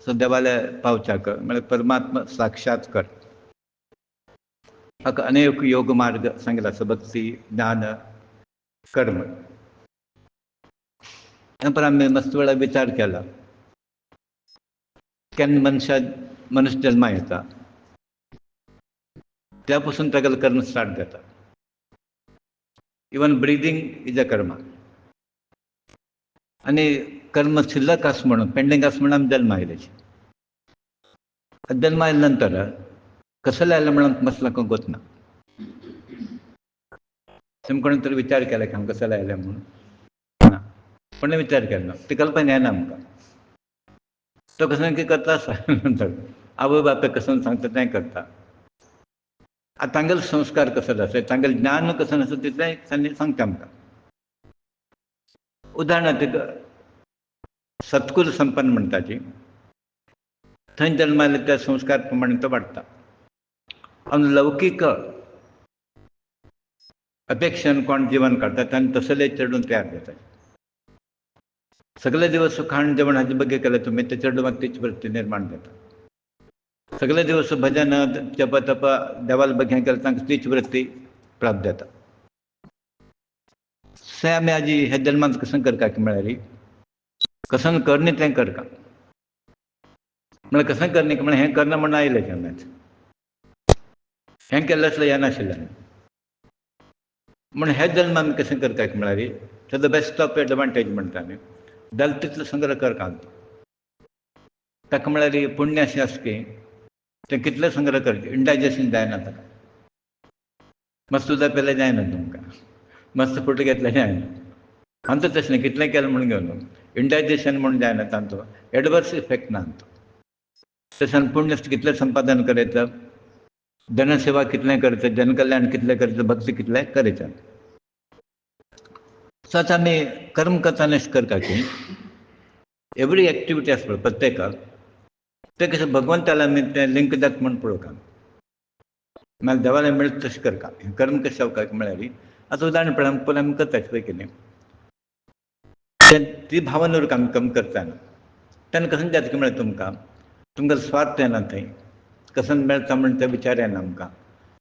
So देवाले पावच्याक म्हळ्यार परमात्मा साक्षात्कार हाका अनेक योग मार्ग सांगितला आसा भक्ती ज्ञान कर्म. पण आम्ही मस्त वेळा विचार केला केन्ना मनुष्य जल्मा येता त्यापासून तागेलें कर्म स्टार्ट जाता. इवन ब्रिदींग इज अ कर्म. आनी कर्म शिल्लक आसा म्हणून पेंडींग आसा म्हणून आमी जल्मा आयल्याचे. जल्मा आयल्या नंतर कसले आयले म्हणून मसला कोण गोतना. तुमी कोणी तरी विचार केला की हांव कसले आयले म्हणून ना कोणें विचार केलो ती कल्पना येना आमकां. तो कसं कितें करता नंतर आवय बापायक कसं सांगता तें करता. आतां तांगेलो संस्कार कसो आसा तांगेलें ज्ञान कसं आसा तितलें तांणी सांगता आमकां. उदाहरणार्थ सत्कुल संपन्न म्हणटा ती थंय जल्मा आयले त्या संस्कार प्रमाणे तो वाडटा. आनी लौकीक अपेक्षान कोण जिवन काडटा तांणी तसले चेडून तयार जाता. सगळे दिवस खाण जेवण हाजे ಬಗ್ಗೆ केलें तुमी ते चेडूवाक तीच वृत्ती निर्माण जाता. सगळे दिवस भजन जप तप देवाल ಬಗ್ಗೆ केलें तांकां तीच वृत्ती प्राप्त जाता. से आमी आजी हे जल्मांत कसं करता म्हळ्यार कसं करनी तें करता. म्हळ्यार कसं करनी म्हळ्यार हें करना म्हणून आयले केन्नाच. हें केल्लें आसल्यार येनाशिल्लें. म्हण हे जल्म आमी कशें करता म्हळ्यार to the best of advantage म्हणटा आमी जाल तितलो संग्रह करता. ताका म्हळ्यार पुण्य अशें आसा की तें कितलें संग्रह करचें इंडायजेशन जायना ताका. मस्त उदक पेलें जायना तुमकां मस्त फुट घेतलें जायना. आमचो तशें न्ही कितलें केलें म्हणून घेवन इंडायजेशन म्हणून जायना तांचो एडवर्स इफेक्ट ना. तशें पुण्य कितलें संपादन करायचं जनसेवा कितलें करचें जनकल्याण कितलें करचें भक्ती कितलें करचें. सो आतां आमी कर्म करताना अशें करता की एवरी एक्टिविटी आसा पळय प्रत्येकाक तें कशें भगवंताला आमी तें लिंक जाता म्हूण पळोवता. नाजाल्यार देवाला मेळटा तशें करता. कर्म कशें जावपाक म्हळ्यार आतां उदाहरण पळय आमी करता पळय कितें ती भावना उरता आमी कर्म करतना तेन्ना कसं जाता म्हळ्यार तुमकां स्वार्थ येना थंय कसं मेळटा म्हण ते विचार येना आमकां.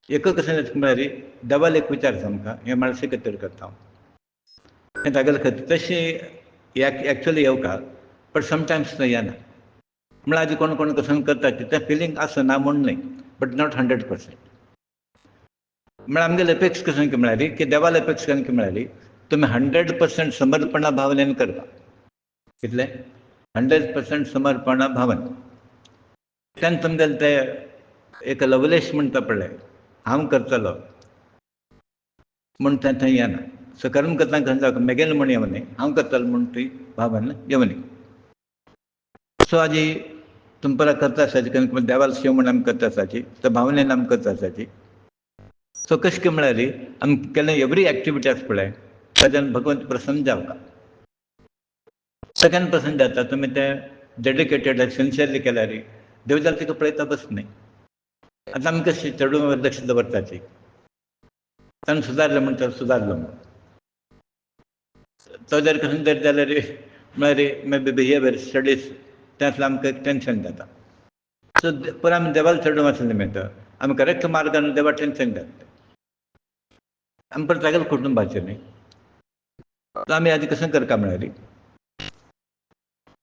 एक कशें जाता म्हळ्यार देवाला एक विचारता आमकां हें माणसे खातीर करता हांव हें तागेले खातीर तशें एक्चुअली येवका बट समटायम्स थंय येना. म्हळ्यार आजी कोण कोण कसं करता तें फिलींग आसना म्हूण न्हय बट नॉट 100%. म्हळ्यार आमगेले अपेक्षा कशें म्हळ्यार की देवाले अपेक्षा कशें म्हळ्यार तुमी 100% समर्पणा भावनेन करता. कितलें 100% समर्पणा भावन तेन्ना तुमगेलें तें एक लवलेश म्हणटा पळय हांव करतलो म्हूण तें थंय येना. सो कर्म करतना खंय जावं मेगेल म्हूण येवनी हांव करतलो म्हूण ती भावना येवनी. सो आजी तुमी परत करता आसताची देवाला शेव म्हूण आमी करता आसताची त्या भावनेन आमी करता आसताची. सो कशें की म्हळ्यार आमी केल्लें एवरी एक्टिविटी आसा पळय ताच्यान भगवंत प्रसन्न जावता. सेकंड प्रसन्न जाता तुमी तें डेडिकेटेड सिन्सियरली केल्यार देव जाल्यार तिका पळयता बस न्हय. आतां आमी कशें चेडूं लक्ष दवरताची ताणें सुदारलें म्हण तो सुदारलो म्हूण तो जर कसं जर जाल्यार म्हळ्यार मे बी बिहेवियर स्टडीज त्यातलें आमकां एक टेन्शन जाता. सो पर आमी देवाला चेडूं आसले मेळटा आमी करेक्ट मार्गान देवा टेन्शन जाता आमी परत तागेले कुटुंबाचेर न्ही. आमी आतां कसं करता म्हळ्यार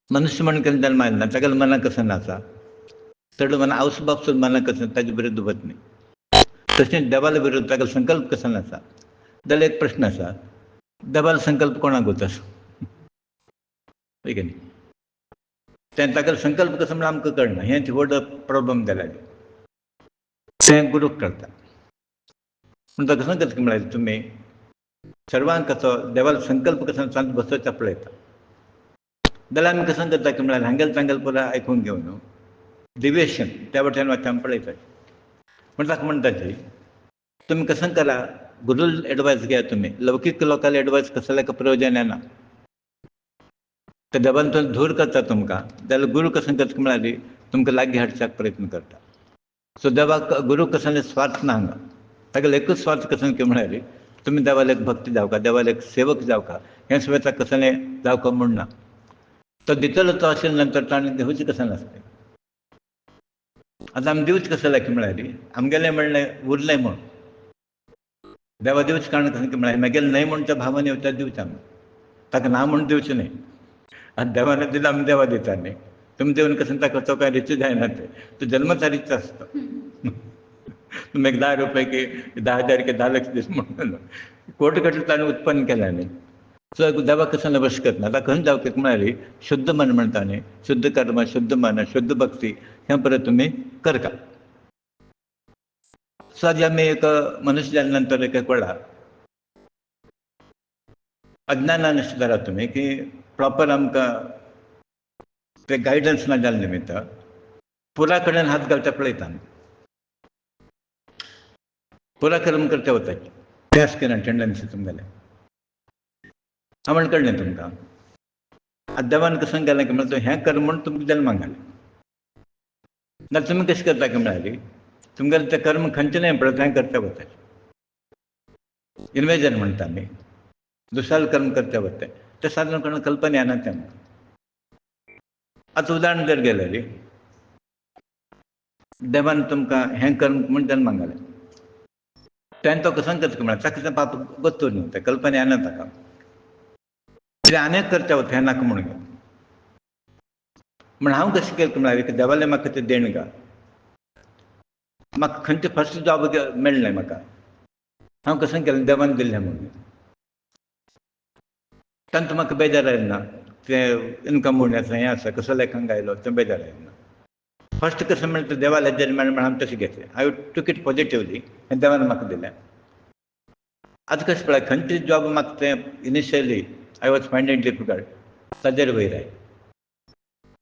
मनुश्य म्हण केन्ना जल्मा आयला तागेलें मनाक कसं आसा चेडूं मना आवस बापूसून मनाक कसं ताजे विरुद्ध वच न्ही. तशेंच देवाला विरुद्ध तागेलो संकल्प कसो आसा जाल्यार एक प्रश्न आसा देवालो संकल्प कोणाक वता की न्ही. तें तागेलो संकल्प कसो म्हण आमकां कळना हें व्हड प्रॉब्लम जाला. तें गुरूक कळटा पूण तो कसो करता म्हळ्यार तुमी सर्वांक कसो देवालो संकल्प कसो सांत बसोवचा पळयता जाल्यार आमी कसो करता की म्हळ्यार हांगेल तांगेल पुरो आयकून घेवन डिविएशन त्या वटेन वता आमी पळयता. म्हण ताका म्हणटा की तुमी कसं करा गुरू एडवायस घेया तुमी लौकीक लोकांले एडवायस कसल्याक प्रयोजन येना. ते देवान तो धूर करता तुमकां जाल्यार गुरू कसं करता म्हळ्यार तुमकां लागीं हाडच्याक प्रयत्न करता. सो देवाक गुरू कसले स्वार्थ ना हांगा तागेलो एकूच स्वार्थ कसो की म्हळ्यार तुमी देवाले एक भक्त जावका देवाले एक सेवक जावका हें सुद्दां कसलें जावका म्हूण ना. तो दितलो तो अशें नंतर ताणें घेवचें कसं नासलें. आतां आमी दिवच कसं लायक म्हळ्यार आमगेलें म्हणलें उरलें म्हूण देवा दिवच कारण कसं म्हळ्यार मागेलें न्हय म्हूण त्या भावान येवता दिवचें आमी ताका ना म्हूण दिवचें न्हय. आतां देवान दिलं आमी देवा दिता न्ही. तुमी देवन कसं ताका तो काय रिच जायना ते तो जल्मचा रिच आसता. तुमी एक 10 रुपये की 10,000 की 10 लाख दीस म्हणून कोटी कोटी ताणें उत्पन्न केलां न्ही. सो देवा कसं नवश करना ताका खंय जावं म्हळ्यार शुद्ध मन म्हणटा न्ही शुद्ध कर्म शुद्ध मन शुद्ध भक्ती हें परत तुमी करता. सो आज आमी एक मनुश्य जाल्या नंतर एक कळ्ळा अज्ञानान अशें जाल्यार तुमी की प्रॉपर आमकां ते गायडन्स ना जाल्ले निमित्त पुरा कडेन हात घालता पळयता आमी पुरा कर्म करता वता त्या स्किनान टेंडन्सी तुमगेलें हांव म्हण कळ्ळें तुमकां. आतां देवान कसं केलें की म्हळ्यार हें कर म्हूण तुमकां जल्माक घालें जाल्यार तुमी कशें करता की म्हळ्यार तुमगेलें तें कर्म खंयचें न्हय पळय तें करता वता इन्वेजन म्हणटा आमी दुसऱ्यालें कर्म करता वता तें सादारणपणान कल्पना येना तें आमकां. आतां उदाहरण जर गेलें न्ही देवान तुमकां हें कर्म म्हूण जल्माक घालें तें तो कसो करता म्हळ्यार ताका तें पाप गोत्तूर न्ही तें कल्पना येना ताका कितें आनीक करता वता हें नाका म्हणून म्हण हांव कशें केलें म्हळ्यार देवालें म्हाका तें देणगा म्हाका खंयचें फस्ट जॉब मेळ्ळें म्हाका हांव कशें केलें देवान दिल्लें म्हणून तांत म्हाका बेजार आयलें ना तें इनकम म्हूण हें आसा कसो लेखांक आयलो तें बेजार आयलें ना. फस्ट कसं म्हणटा तें देवा लेजर मेळ्ळें म्हण हांवें तशें घेतलें आय टूक इट पॉजिटिवली हें देवान म्हाका दिलें. आतां कशें पळय खंयचें जॉब म्हाका तें initially I was finding it difficult ताजेर वयर आयलें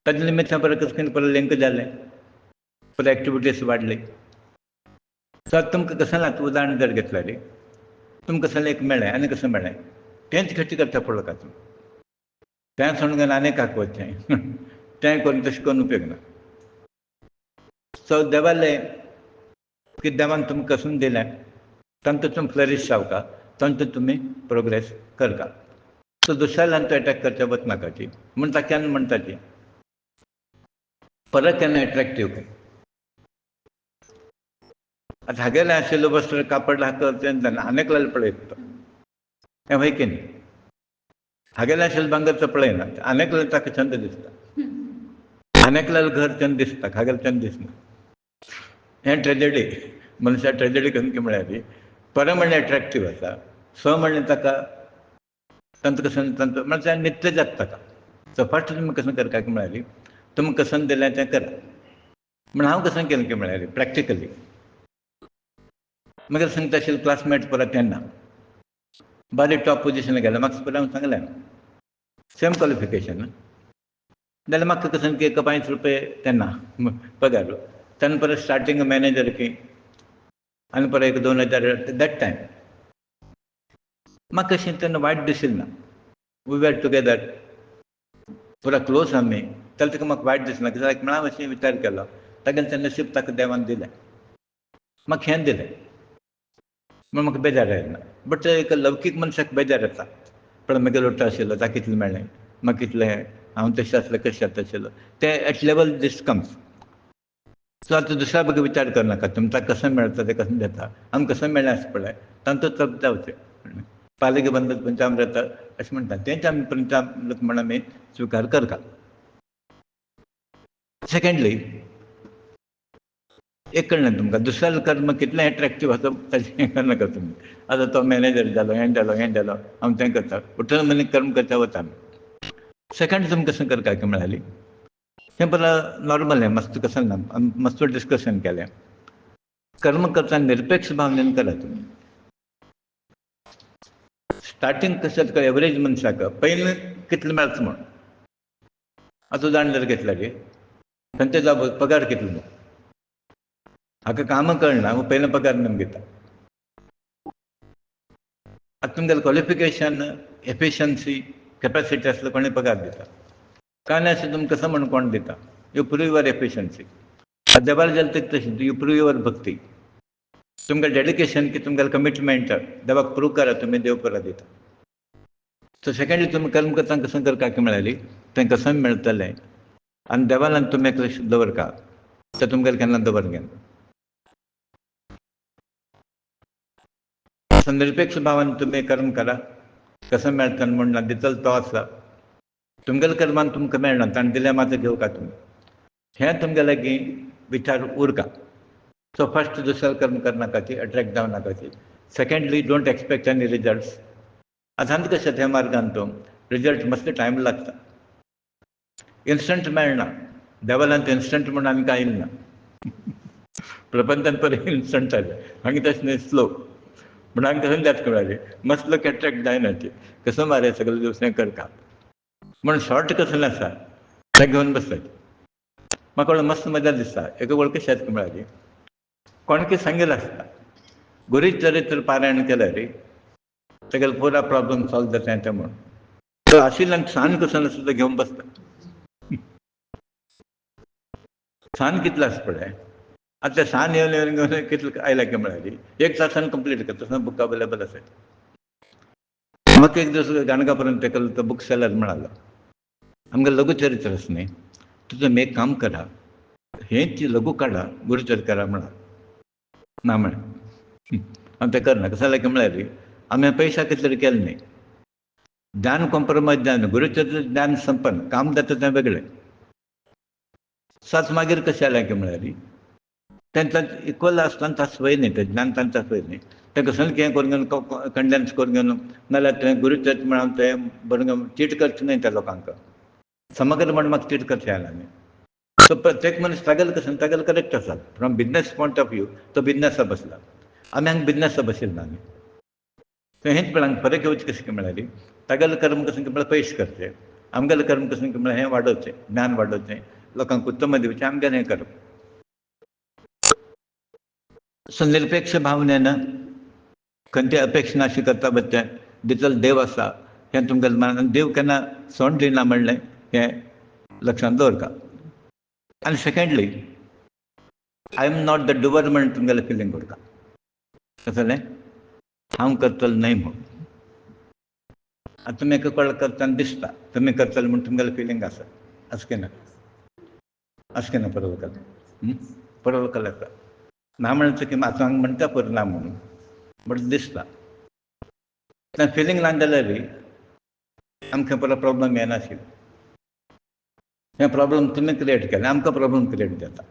ताजे निमित्त परत कसं करून परत लिंक जालें परत एक्टिविटीज वाडली. सो आतां तुमकां कसं आतां उदाहरण जर घेतलें न्ही तुमकां कसलें एक मेळ्ळें आनी कसं मेळ्ळें तेंच खंयचें करता पडलो तुमी तें सोडून आनीक हाक वचचें तें करून तशें करून उपयोग ना. सो देवालें की देवान तुमकां कसून दिलें तांतूं तुमी फ्लरीश जावका तांतूं तुमी प्रोग्रेस करता. सो दुसऱ्यान तो एटॅक करचें वचनाका ती म्हूण ताक्यान म्हणटा ती परत केन्ना एट्रेक्टीव आतां हागेलें आशिल्लो वस्त्र कापड तें आनीक लायले पळयता हें वय की न्ही हागेलें आशिल्लो भांगर पळयना आनीक लायले ताका छंद दिसता आनीक लायले घर छंद दिसता हागेलें छंद दिसना. हें ट्रेजेडी मनशा ट्रेजेडी खंयची म्हळ्यार परत म्हणल्यार एट्रेक्टीव आसा स म्हणल्यार ताका तंत्र कसन तंत्र म्हणजे नित्य जाता ताका. सो फस्ट तुमी कशें करता की म्हळ्यार तुमकां कसन दिलें तें करा म्हण हांव कशें केलें की म्हळ्यार प्रॅक्टिकली मागीर सांगता आशिल्लो क्लासमेट परत तेन्ना बारीक टॉप पोजिशनाक गेले म्हाका परत हांवें सांगलें सेम क्वॉलिफिकेशन जाल्यार म्हाका कशें की 5 रुपये तेन्ना पगार तेन्ना परत स्टार्टींग मॅनेजर की आनी परत एक 2,000 दॅट टायम म्हाका कशें तेन्ना वायट दिशिल्लें ना वी वर टुगेदर पुरा क्लोज आमी जाल्यार ताका म्हाका वायट दिसना कित्याक म्हळ्यार हांव अशें विचार केलो तागेलें तें नशीब ताका देवान दिलें म्हाका हें दिलें म्हूण म्हाका बेजार आयना. बट एक लौकीक मनशाक बेजार येता पण म्हगेलो लोटो आशिल्लो ताका कितलें मेळ्ळें म्हाका कितलें हांव तशें आसलें कशें जाता आशिल्लो तें at level this comes. So आतां दुसऱ्या बद्दल विचार करनाका तुमकां कसं मेळटा तें कसं जाता आमकां कसं मेळ्ळें आसा पळय तांतूं तप जावचें पालकी बंद पंचामृत अशें म्हणटा तेंच आमी पंचामृत म्हण आमी स्विकार करता. सेकेंडली एक कळ्ळें तुमकां दुसऱ्या कर्म कितलें एट्रेक्टीव आसा ताचें हें करनाका तुमी आतां तो मॅनेजर जालो हें जालो हांव तें करता उठून मनीस कर्म करता वता आमी. सेकेंड तुमी कशें करता की म्हळ्यार हें बरें नॉर्मल हें मस्त कशें ना मस्त डिस्कशन केलें कर्म करतना निरपेक्ष भावनेन करा तुमी. स्टार्टींग कशें तुका एवरेज मनशाक पयलीं कितलें मेळटा म्हूण आतां उदाहरण जर घेतलें न्ही खंयचो जॉब पगार कितलो म्हूण हाका कामां कळना हांव पयलो पगार नेमको घेता. आतां तुमगेलें क्वॉलिफिकेशन एफिशियन्सी कॅपेसिटी आसलो कोणूय पगार दिता काय नासता तुमकां कसो म्हूण कोण दिता यू प्रूव युअर एफिशियन्सी. आतां देवाला गेले तशें यू प्रूव युअर भक्ती तुमकां डेडिकेशन की तुमगेलें कमिटमेंट देवाक प्रूव करा तुमी देव परत दिता. सो सेकेंडली तुमी कर्म करतना कशें करता की म्हळ्यार तें कसं मेळटलें आनी देवान तुमी एक लक्ष दवरता तर तुमगेले केन्ना दवरगेन. निरपेक्ष भावान तुम्ही कर्म करा, कसं मेळटा म्हणून दितलो तो आसा. तुमगेले कर्मान तुमकां मेळना, ताणें दिलें मात घेवका तुमी. हें तुमगे लागीं विचार उरका. सो फर्स्ट दुसरें कर्म करनाकाची, अट्रॅक्ट जावनाकाची. Secondly, don't expect any results. आतां कशें त्या मार्गान तो रिजल्ट मस्त टायम लागता. इन्स्टंट मेळना. देवालांत इन्स्टंट म्हणून आनी कांय इल्ना. प्रपंचान पळय इन्स्टंट जालें, हांगा तशें न्हय, स्लो. म्हणून हांगा कसं जाता कळ्ळें, मसलो एट्रॅक्ट जायना ती. कसं मारे सगळे दिवस हें करता. म्हणून शॉर्ट कसं आसा तें घेवन बसता. म्हाका मस्त मजा दिसता. एका वळ कशें जाता म्हळ्यार कोणें सांगिल्लें आसता, गुरीच चरित्र पारायण केलें रे, तेगेलो पुरा प्रॉब्लम सॉल्व जाता तें म्हणून. तो आशिल्ल्यान सान कसो सुद्धा घेवन बसता. सान कितलो आसा पळय. आतां तें सान येवन येवन घेवन कितलें आयल्या की म्हळ्यार 1 तासान कंप्लीट करता. तसो बूक अवेलेबल आसा. म्हाका एक दीस गाणगापुरांत तेका तो बूक सेलर म्हणालो, आमगे लघुचरित्र आसा न्ही, तुमी एक काम करा, हेंच लघु काडा, गुरुचरित्र करा म्हणा. ना म्हळें. हांव तें करना. कसं जालें की म्हळ्यार आमी पयशा खातीर केलें न्ही. ज्ञान कॉम्प्रोमायज जायना. गुरुचरित्र ज्ञान संपन्न, काम जाता तें वेगळें. सात मागीर कशें जालें की म्हळ्यार तेंचा इक्वल आसतना तास वय न्ही, तें ज्ञान तांचा वय न्ही. तें कसं हें करून घेवन कंडेन्स करून घेवन नाल्यार तें गुरुचरित्र म्हणून तें बरें घेवन चीट करचें न्हय त्या लोकांक. समग्र म्हणून म्हाका चीट करचें जायना न्ही. सो प्रत्येक मनीस तागेलें कसं तागेलें करेक्ट आसा. From business point of view तो बिजनसा बसला. आमी हांगा बिजनसा बशिल्ले ना न्ही. तें हेंच म्हळ्यार फरक येवचें कशें की म्हळ्यार तागेलें कर्म कसं की म्हळ्यार पयशे करचे, आमगेलें कर्म कसं की म्हळ्यार हें वाडोवचें, ज्ञान वाडोवचें, लोकांक उत्तम दिवचें, आमगेलें हें करप. सो निरपेक्ष भावनेन खंयची अपेक्षा नाशी करता बद्दल दितलो देव आसा हें तुमगेलें मनान. देव केन्ना सोंड दिना म्हणलें हें लक्षांत दवरता. आनी secondly, I am not the doer म्हणून तुमगेलें फिलींग उरता. कसं जालें, हांव करतलो न्हय म्हूण. आतां तुमी एका कोणाक करतना दिसता तुमी करतले म्हूण तुमगेलें फिलींग आसा. अशें केन्ना अशें केन्ना पळोवंक पळोवंक येता. ना म्हणचें की आतां हांगा म्हणटा पळय ना म्हणून, बट दिसता. तें फिलींग ना जाल्यार आमकां परत प्रॉब्लम येनाशिल्लो. हें प्रॉब्लम तुमी क्रिएट केलें, आमकां प्रॉब्लम क्रिएट जाता.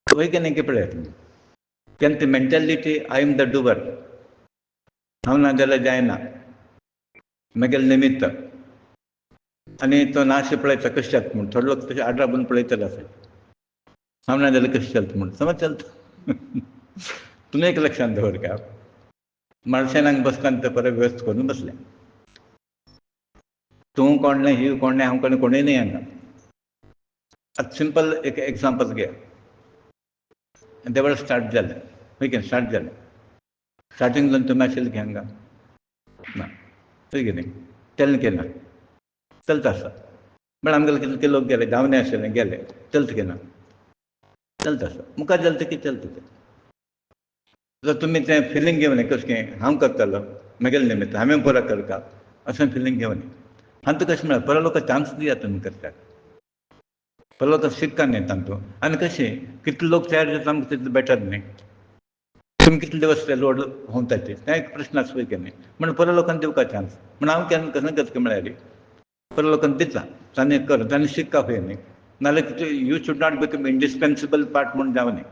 वय की नाही पळयात तुमी. केन्ना ती मेंटेलिटी आय एम द डुवर, हांव ना जाल्यार जायना, म्हगेलें निमित्त. आनी तो नाश पळयता कशें जाता म्हूण. थोडे लोक तशें आड राबून पळयतले आसत. हांव ना जाल्यार कशें चलता म्हूण. समज चलता. तुमी एक लक्षांत दवरता, माणसांन हांगा बसतना तें परत वेवस्थ करून बसलें. तूं कोण न्हय, ही कोण न्हय, हांव कोणूय न्हय हांगा. आतां सिंपल एक एग्जांपल घे. दें वेळार स्टार्ट जालें, ओके, स्टार्ट जालें. स्टार्टींगच्यान तुमी आशिल्ले की हांगा ना, हय की न्ही. तेन्ना केन्ना चलता आसा. म्हळ्यार आमगेले कितले लोक गेले, धांवणे आशिल्ले गेले, चलता केन्ना चलता आसा. मुखार चलता की चलता तें. जर तुमी तें फिलींग घेवन कशें हांव करतलो म्हगेलें निमित्त, हांवें पुरो करता अशें फिलींग घेवन. आनी तुका कशें म्हळ्यार परत लोकांक चान्स दियात तुमी करपाक. परत लोकांक शिकता न्ही तातूंत. आनी कशें कितले लोक तयार जाता आमकां तितलें बेटर न्ही. तुमी कितले दिवस ते लोड होंवताचे तें एक प्रश्न आसा, वय की न्ही. म्हणून परत लोकांक दिवपाक चान्स. म्हणून हांव केन्ना कसो करता म्हळ्यार परत लोकांक दिता, तांणी कर, तांणी शिकता खंय न्ही. नाल्यार you should not become indispensable part म्हणून जावं न्ही.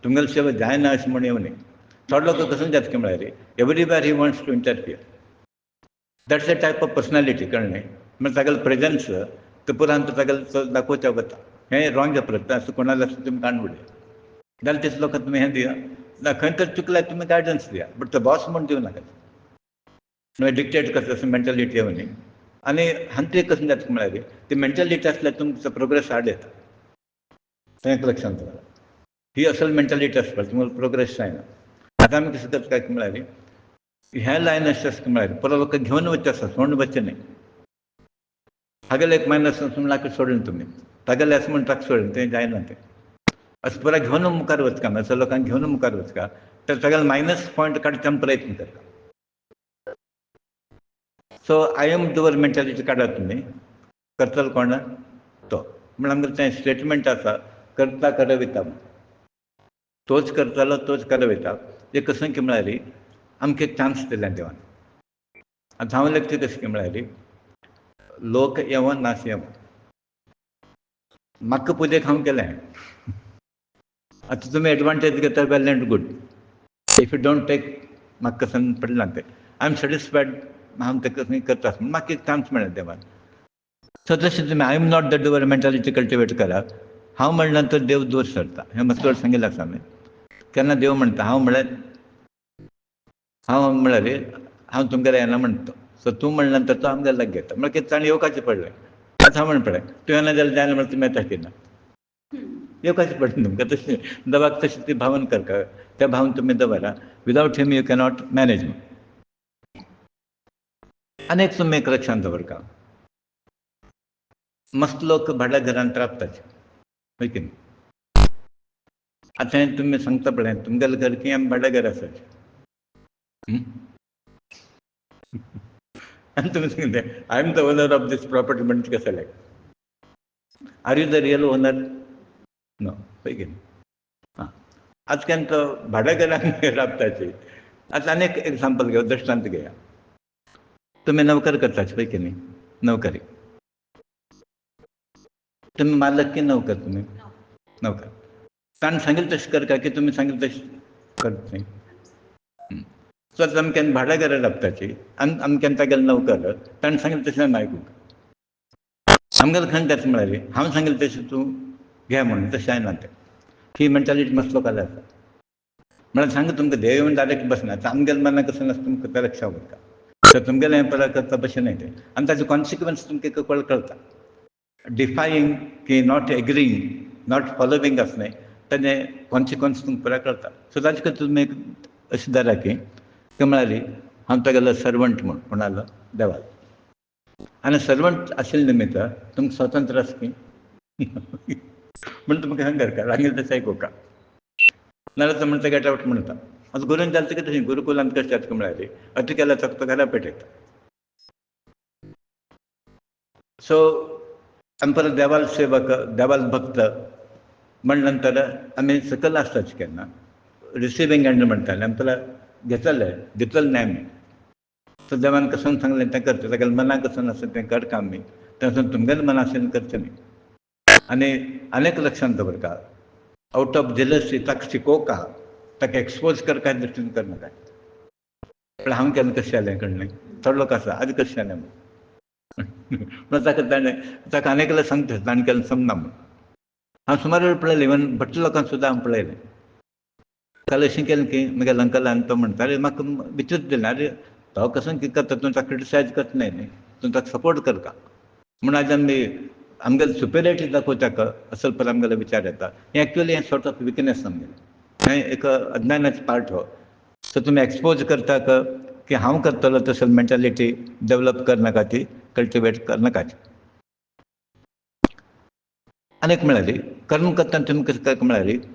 तुमगेले सेवा जायना अशें म्हणून येवं न्ही. थोडे लोक कसो जाता की म्हळ्यार everywhere he wants to interfere. That's a type of personality, कळ्ळें न्ही. म्हणजे तागेलो प्रेजन्स तो पुरान तागेलो दाखोवच्या वता. हें रॉंग एप्रोच. असं कोणाला तुमी काडून उडया. जाल्यार तेच लोकांक तुमी हें दिया. ना खंय तरी चुकल्यार तुमी गायडन्स दिया, बट तो बॉस म्हूण दिवं नाका. न्हय डिक्टेट करता अशी मेंटेलिटी येवं न्ही. आनी हांगा कशें जाता म्हळ्यार ती मेंटेलिटी आसल्यार तुमचो प्रोग्रेस आड येता. तें एक लक्षांत दवरा. ही असल मेंटेलिटी आसपाक तुमकां प्रोग्रेस जायना. आतां आमी कशें करता काय म्हळ्यार ह्या लायन अशें आसा म्हळ्यार परत लोकांक घेवन वचचें आसा, सोडून वचचें न्ही. तागेलें एक मायनस लायक सोडलें तुमी, तागेलें आसा म्हूण ताका सोडलें, तें जायना तें. अशें पुराय घेवन मुखार वचका, असो लोकांक घेवन मुखार वचका, तर तागेलो मायनस पॉयंट काडच्यान प्रयत्न करता. So I am doer mentality काडात तुमी. करतलो कोण तो. म्हळ्यार आमगेलें तें स्टेटमेंट आसा, करता करविता तोच करतालो तोच करविता ते कसं की म्हळ्यार आमकां एक चान्स दिल्या देवान. आतां हांव लेक्चर कशें की म्हळ्यार लोक येवं नास येवं म्हाका पुजेक हांव केलें. आतां तुमी एडवांटेज घेता well and good. If you don't take म्हाका कसं पडलां तें आय एम सॅटिस्फायड हांव तें कसं करता आसतना म्हाका एक चान्स मेळ्ळा देवान. सो तशें तुमी I am not the doer mentality cultivate करा. हांव म्हणल्या नंतर देव दूर सरता हें मस्तोड सांगिल्लें आसा आमी. केन्ना देव म्हणटा हांव म्हळ्यार हांव तुमगेर येना म्हणटा. सो तूं म्हणल्या नंतर तो आमगेर लाग घेता म्हळ्यार कितें ताणें येवपाचें पडलें. आतां हांव म्हणटा पळय तूं येना जाल्यार जायना म्हळ्यार तुमी येता की ना येवपाचें पडलें तुमकां. तशें देवाक तशी ती भावन करता त्या भावन तुमी दवरा. Without him you cannot manage. आनीक तुमी एक लक्षांत दवरता मस्त लोक भाड्या घरांत राबतात पळय की न्ही. आतां हें तुमी सांगता पळय तुमगेलें घर की आमी भाड्या घर आसात आनी तुमी सांगता I am the owner of this property म्हणजे कशें जालें. Are you the real owner no पळय की न्ही. आं आज केन्ना तो भाड्या घरांत राबताची. आतां आनी एक एग्जांपल घेवया दृश्टांत घेया. तुमी नोकर करताचे पळय की न्ही नोकरी. तुमी मालक की नोकर तुमी नोकर. ताणें सांगिल्लें तशें करता की तुमी सांगिल्लें तशें करता. सो आतां आमी केन्ना भाड्या घरा राबताची आमी केन्ना तागेलो नोकर ताणें सांगिल्लें तशें आमी आयकूंक. आमगेलें खंय तेंच म्हळ्यार हांव सांगिल्लें तशें तूं घे म्हणून तशें जायना तें. ही मेंटॅलिटी मस्त लोकांली आसा. म्हळ्यार सांगता तुमकां देव येवन डायरेक्ट बसना. आमगेल्या मनाक कसं नासता तुमकां ते लक्षांत उरता. तर तुमगेलें हें पळय करता तशें न्हय तें. आनी ताजो कॉन्सिक्वन्स तुमकां कळटा. डिफायींग की नॉट एग्रींग नॉट फॉलोवींग आसलें तेजें कॉन्सिक्वन्स तुमकां पुराय कळटा. सो ताजे खातीर तुमी एक अशें धरा की म्हळ्यार हांव तागेलो सर्वंट म्हूण कोण आहलो देवालो. आनी सर्वंट आशिल्ले निमित्त तुमकां स्वतंत्र आसा की म्हण तुमकां खंय करता सांगिल्लें तशें आयकुंका. नाजाल्यार तो म्हणटा गेट आवट म्हणटा. आतां गुरून जालें तें तशें गुरुकुलांत कशें जाता म्हळ्यार अती केल्यार तो घरा पेटयता. सो आमी परत देवालो सेवक देवालो भक्त म्हणल्या नंतर आमी सकयल आसताचे केन्ना रिसिवींग एंड म्हणटाले आमी परत घेतले दितले न्ही आमी. सो देवान कसं सांगलें तें करता. तागेलें मनाक कसं आसा तें करता आमी. तें तुमगेलें मन आशिल्लें करचें न्ही. आनी आनीक लक्षांत दवरता आउट ऑफ जेलसी ताका शिकोवका ताका एक्सपोज करता ह्या दृश्टीन करनाका. पण हांव केन्ना कशें जालें कळ्ळें थोडो लोक आसा आदी कशें जालें म्हूण ताका आनीक सांगता ताणें केन्ना समना म्हूण. हांव सुमार वेळ पळयलें इवन भटल्या लोकांक सुद्दां हांवें पळयलें. काल अशें केलें की म्हगे अंकलान तो म्हणटा अरे म्हाका विचारूच दिलें आरे तो कसो कितें करता तूं ताका क्रिटिसायज करता न्ही तूं ताका सपोर्ट करता म्हूण आज आमी आमगेलें सुपेरियरिटी दाखोवच्याक असल पर आमगेलो विचार येता. हें एक्चुअली हें सॉर्ट ऑफ विकनेस आमगेलें. हें एक अज्ञानाचो पार्ट हो. सो तुमी एक्सपोज करतात की हांव करतलो तसो मेंटॅलिटी डेवलप करनाका ती कल्टिवेट करनाकाची. आनीक म्हळ्यार कर्म करतना तुमी कशें करता म्हळ्यार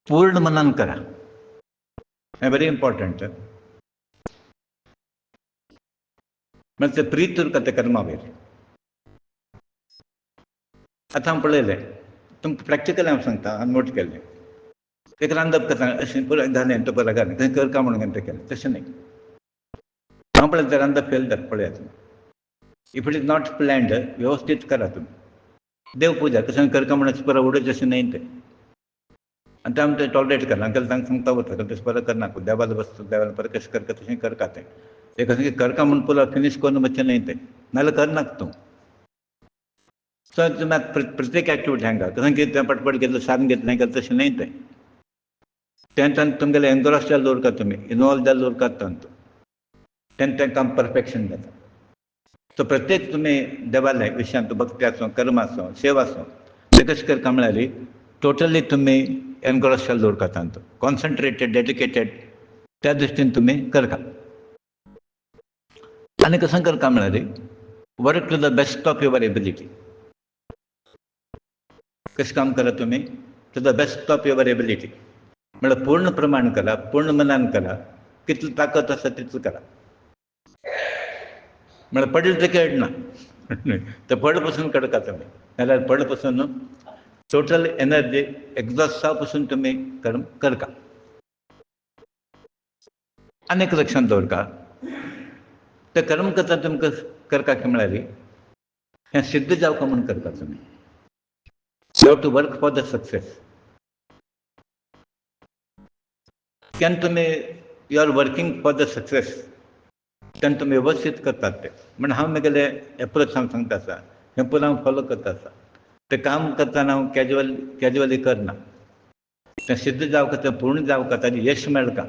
पूर्ण मनान करा. हें वेरी इम्पॉर्टंट. म्हळ्यार तें प्रीत उरता त्या कर्मा वयर. आतां हांव पळयलें तुमकां प्रॅक्टिकल हांव सांगता हांवें नोट केल्लें. एक रांदप करता अशें पुरो घालें तो बरो घालें खंय करता म्हणून तें केलें तशें न्ही. हांव पळयलें तें रांदप फेल जाता पळयात तुमी. If it is not planned वेवस्थीत करा तुमी. देव पुजा तशें करता म्हणून परत उडोवचें अशें न्हय तें. आनी तें आमी तें टॉलरेट करना तांकां सांगता वता तशें परत करनाका. देवालो वस्तू देवालो परत कशें करता तशें करता तें. तें कशें करता म्हणून पुरो फिनीश करून वचचें न्हय तें नाजाल्यार करनाका तूं. सो तुमी आतां प्रत्येक एक्टिविटी हांगा कशें कितें पटपट घेतलें सारन घेतलें केलें तशें न्हय तें. तें तुमगेलें एनग्रॉस जाल्लो उरता तुमी इनवॉल्व जाल्लो उरतात तातूंत. तें काम परफेक्शन जाता. सो प्रत्येक तुमी देवाल्या विशयांत भक्ती आसूं कर्म आसूं सेवा आसूं तें कशें करता म्हळ्यार टोटली तुमी एनग्रॉस जाल्लो उरता तातूंत. कॉन्सन्ट्रेटेड डेडिकेटेड त्या दृश्टीन तुमी करता. आनी कशें करता म्हळ्यार work to the best of your ability. कशें काम करा तुमी to the best of your ability म्हळ्यार पूर्ण प्रमाण करा पूर्ण मनान करा कितली ताकद आसा तितली करा. म्हळ्यार पडलें तें खेळना तें पड पसून करता तुमी नाजाल्यार पड पसून टोटल एनर्जी एक्झॉस्ट जावपासून तुम्ही कर्म करता. आनीक लक्षांत दवरता, ते कर्म करता तुमकां करता की म्हळ्यार हें सिद्ध जावका म्हूण करता तुमी. You have to work for the success. केन्ना तुमी you are working for the success तेन्ना तुमी वेवस्थीत करतात ते. म्हण हांव म्हगेले एप्रोच हांव सांगता आसा, हें पळोवन हांव फॉलो करता आसा. तें काम करतना हांव कॅज्युअली करना. तें सिद्ध जावं तें पूर्ण जावं ताजें यश मेळका,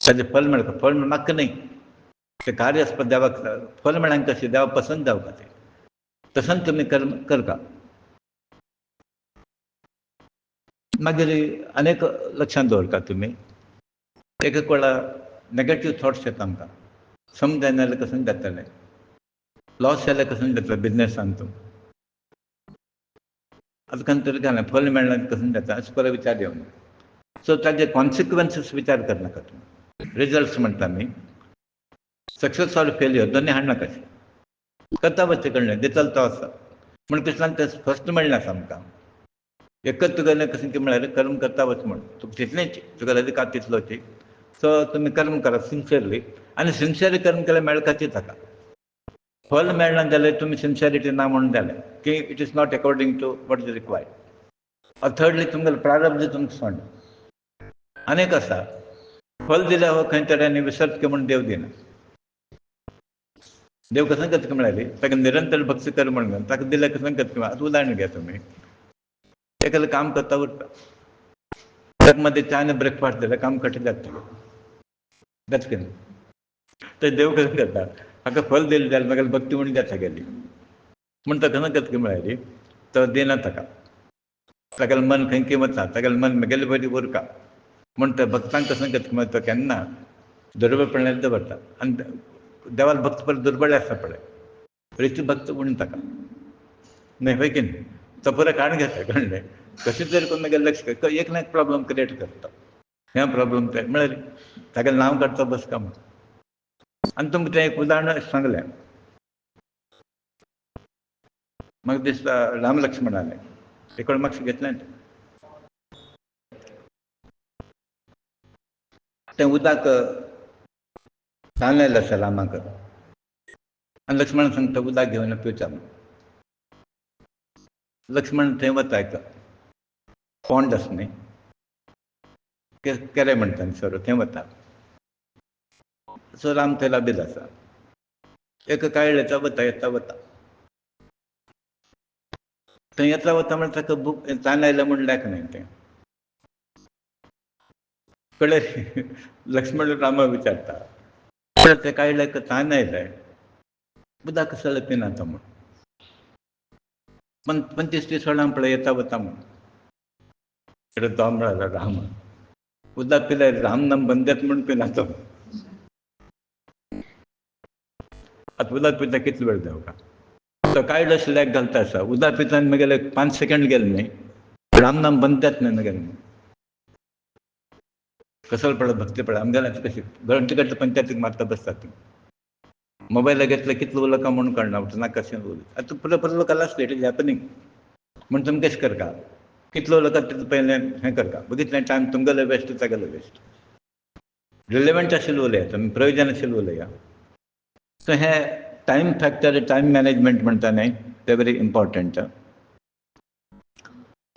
ताजें फल मेळका. फळ म्हाका न्हय, तें कार्य आसपा देवाक फल मेळ्ळां कशें देवा पसंत जावका तें. तसोच तुमी कर्म करता. मागीर आनीक लक्षांत दवरता तुमी, एक एक वेळार नेगेटीव थॉट्स येता आमकां. सम जायना जाल्यार कसून जातलें, लॉस जाल्यार कसून जातलें बिजनसान तूं, आतां खंय तरी घालें फल मेळना कसून जाता, अशें परत विचार येवं. सो ताजे कॉन्सिक्वन्सीस विचार करनाका तुमी. रिजल्ट्स म्हणटा आमी, सक्सेस ऑर फेल्युअर दोनी हाडनाका. करता वचचें कडलें दितलो तो आसा म्हण कृष्णान तें फस्ट म्हणलें आसा आमकां. एकच तुगेलें कशें की म्हळ्यार कर्म करता वच म्हण. तुका तितलेंच तुगेलो अधिकार तितलोच. सो तुमी कर्म करा सिन्सियरली, आनी सिन्सियरली कर्म केल्यार मेळपाचें ताका. फल मेळना जाल्यार तुमी सिन्सियरिटी ना म्हणून जालें की it is not according to what is required. Thirdly तुमगेलो प्रारब्ध तुमकां सोडना. आनीक आसा, फल दिल्यार हो खंय तरी आनी विसर्त म्हूण देव दिना. देव कसं करता म्हळ्यार ताका निरंतर भक्ती कर म्हणून ताका दिल्यार कसं करता. आतां उदाहरण घेया तुमी, एखादें काम करता उरता, ताका मदीं च्या आनी ब्रेकफास्ट दिल्यार काम कठीण जाता. जाता की ना. तर देव कसं करता, हाका फल दिलें जाल्यार म्हाका भक्ती म्हणून जाता गेली म्हूण तो कसं करता म्हळ्यार तो दिना ताका. तागेलें मन खंय की वता, तागेलें मन म्हगेले बरी उरता म्हूण तो भक्तांक कसं करता म्हळ्यार तो केन्ना दुर्बळपणान दवरता. आनी देवालो भक्त परत दुर्बळ आसता पळय, रिती भक्त म्हणून ताका न्हय, होय की न्हय. तो पुरो काण घेता कळ्ळें. कशें तरी करून म्हगेलें लक्ष एक ना एक प्रॉब्लम क्रिएट करता. हें प्रॉब्लम तें म्हळ्यार तागेलें नांव काडटा बसता म्हूण. आनी तुमकां तें एक उदाहरण सांगलें. म्हाका दिसता राम लक्ष्मणालें एक वेळ मातशें घेतलें तें उदक सांगलेलें आसा रामाक. आनी लक्ष्मण सांगता उदक घेवन पिवचा म्हूण. लक्ष्मण थंय वता एक पोंड आसा न्हय, केरें म्हणटा न्हय सरो, थंय वता. सो राम थंय राबिलो आसा. एक कायलो येता वता येता वता. थंय येता वता म्हळ्यार ताका भूक तान आयल्या म्हूण लेक न्हय तें कळ्ळें. लक्ष्मण रामाक विचारता, पळय तें कायल्याक तान आयल्या, उदक कशें पिना तो म्हूण. 25 दीस जावन पळय येता वता म्हूण. तो म्हणलो राम, उदक पिल्यार राम नाम बंद जाता म्हूण पिना तो. आतां उदक पिता कितलो वेळ जावं. तो कायलो अशें लेक घालता आसा, उदक पिता आनी म्हगेले 5 सेकंड गेले न्हय, राम नाम बंद जाता न्हय म्हगेलें. कसलो पळय भक्ती पळय आमगेलें आतां कशी घंटे घंटे पंचायतीक मारता बसतात. मोबायल घेतल्यार कितलो उरलो काय म्हणून कळना, नाका कशें उरलें. आतां पुरो पुरो लोक लास्ट इट इज हॅपनिंग म्हूण तुमी कशें करता, कितलो उरलो काय तितलो पयलें हें करता. बगीतलें टायम तुमगेलो वेस्ट तागेलो वेस्ट. रिलेवंट आशिल्लें उलया तुमी, प्रयोजन आशिल्लें उलया. सो हें टायम फॅक्टर, टायम मॅनेजमेंट म्हणटा न्हय तें very important.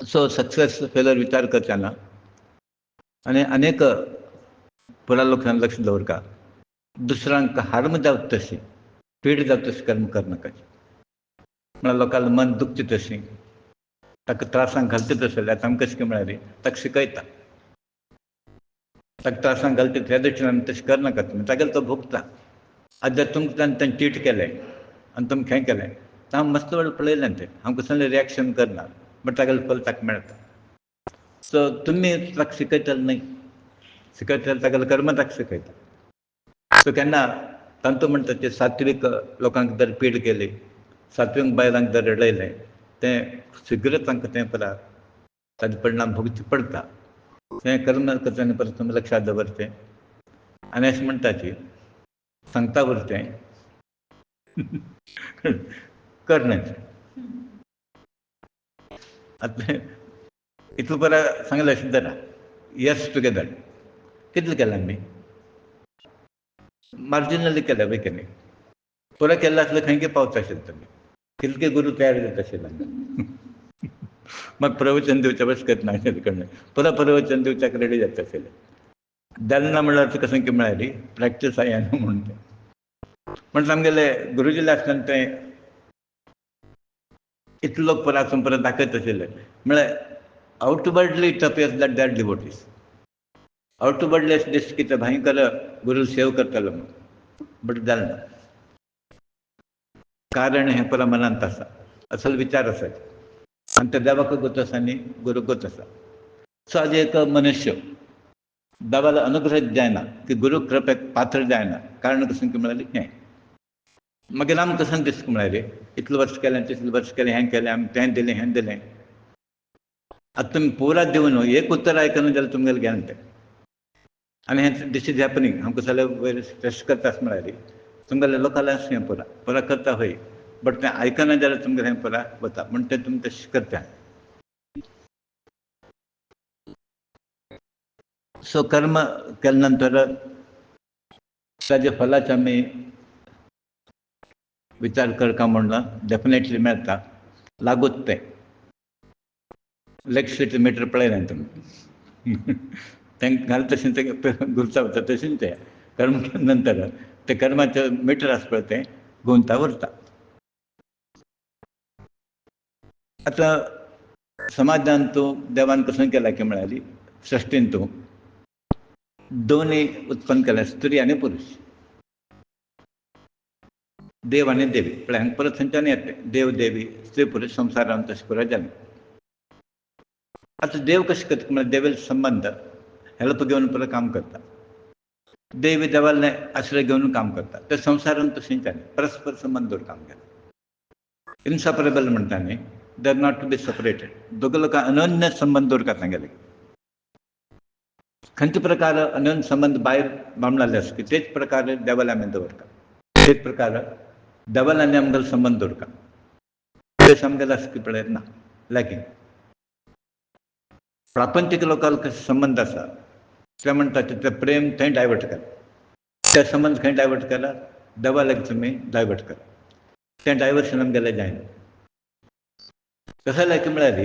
So success failure विचार करतना आनी अनेक पुरा लोकांनी लक्ष दवरता, दुसऱ्यांक हार्म जावं तशी, पीड जावं तशी कर्म करनाका. म्हळ्यार लोकांक मन दुखता तशीं, ताका त्रासांक घालता तशें आतां आमकां कशें म्हळ्यार ताका शिकयता. ताका त्रासांक घालता त्या दृश्टीन तशें करनाका तुमी, तागेलो तो भोगता. आतां जर तुमकां ताणें चीट केलें आनी तुमकां हें केलें, हांव मस्त वेळ पळयलें तें, हांव कसलें रिएक्शन करना, बट तागेलें फल ताका मेळटा. सो तुमी ताका शिकयतले न्हय, शिकयतले तागेलें कर्म ताका शिकयता. सो केन्ना तांतू म्हणटा ते सात्वीक लोकांक जर पीड केली, सात्वीक बायलांक जर रडयलें, तें शीघ्र तांकां तें परत ताजे परिणाम भोगचे पडटा. तें कर्म करतना परत तुमी लक्षांत दवरचें. आनी अशें म्हणटा की सांगता उरचें करचें. आतां इतलो परा सांगलें अशें जाता यस टुगेदर कितलें केलें आमी मार्जिनली केलें पळय की न्ही पुरो केल्लें आसल्यार खंय पावता आशिल्ले तुमी कितके गुरू तयार जाता आशिल्ले मग प्रवचन दिवच्या बस करना कडनं पुरो प्रवचन दिवच्याक रेडी जाता आशिल्ले जालना म्हणल्यार तुका संख्या मेळ्ळी प्रॅक्टीस जायना म्हणून तें म्हण आमगेले गुरुजीले आसतना तें इतलो लोक परत आसून परत दाखयत आशिल्ले म्हळ्यार outwardly it appears that that devotees outwardly अशें दिसता की ते भयंकर गुरू सेव करतालो म्हणून बट जालें ना कारण हें परा मनांत आसा असल विचार आसा आनी ते देवाक गोत आसा आनी गुरूक गोत आसा सो आज एक मनुष्य देवाला अनुग्रह जायना की गुरू कृपेक पात्र जायना कारण कशें म्हळ्यार हें मागीर आमकां कशें दिसता म्हळ्यार इतलें वर्स केलें तितलें वर्स केलें हें केलें आमी तें दिलें हें दिलें आतां तुमी पुराय दिवन एक उत्तर आयकना जाल्यार तुमगेलें ज्ञान तें आनी हें दीस इज हॅपनींग आमकां सगळे वयर टेस्ट करता आसता म्हळ्यार तुमगेलें लोकल आसा हें पुरा करता हय बट तें आयकना जाल्यार तुमगेलें हें पुरा वता म्हण तें तुमी तशें करता सो कर्म केले नंतर ताजे फलाचे आमी विचार करता म्हणून डेफिनेटली मेळटा लागूच तें इलेक्ट्रिसिटी मिटर पळयलें तुमी तें घाल तशें तें घुंवता वता तशेंच तें कर्म केले नंतर तें कर्माचें मिटर आसा पळय तें घुंवता उरता आतां समाजांत तूं देवान कशें केलां की म्हळ्यार सृश्टीन तूं दोनूय उत्पन्न केल्या स्त्री आनी पुरुश देव आनी देवी पळय हांगा परत थंयच्यान येतलें देव देवी स्त्री पुरुश संवसारांत तशें पुराय जालें आतां देव कशें करता म्हळ्यार देवेल संबंद हेल्प घेवन पुरो काम करता देवी देवाले आश्रय घेवन काम करता ते संवसारांत तशेंच जालें परस्पर संबंद दवरून काम केलें इनसेपरेबल म्हणटा न्ही they are not to be separated दोगां लोकां अनन्य संबंद दवरता तांगेले खंयचे प्रकार अनन्य संबंद भायर बामणाले आसा की तेच प्रकार देवाला आमी दवरता तेच प्रकार देवाल आनी आमगेलो संबंद दवरता तेच आमगेलो आसा की पळय ना लॅकींग प्रापंचीक लोकांक संबंद आसा ते म्हणटा ते प्रेम थंय डायवर्ट केला ते संबंद खंय डायवर्ट केला देवालाक तुमी डायवर्ट करा तें डायवर्शन आमगेलें जायना कशें जालें की म्हळ्यार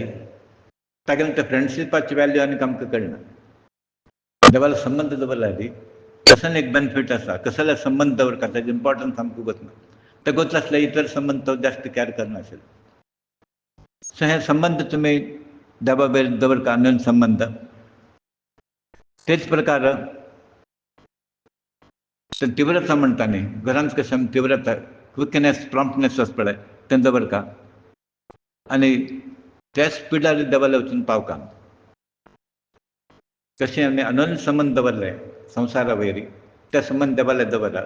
तागेलें त्या फ्रेंडशिपाची वॅल्यू आनीक आमकां कळना देवाला संबंद दवरल्यार कसले एक बेनिफीट आसा कसले संबंद दवरता ताजें इम्पॉर्टन्स आमकां वचना ते गोत आसल्यार इतर संबंद तो जास्त कॅर करनाशिल्लो सो हे संबंद तुमी देवा भितर दवरता अनन्य संबंद तेच प्रकार तीव्रता म्हणटा न्ही घरांत कशें तीव्रता क्विकनेस प्रॉम्प्टनेस आसा पळय तें दवरता आनी त्या स्पिडार देवाला वचून पावता तशें आमी अनन्य संबंद दवरले संवसारा वयरी ते संबंद देवाला दवरा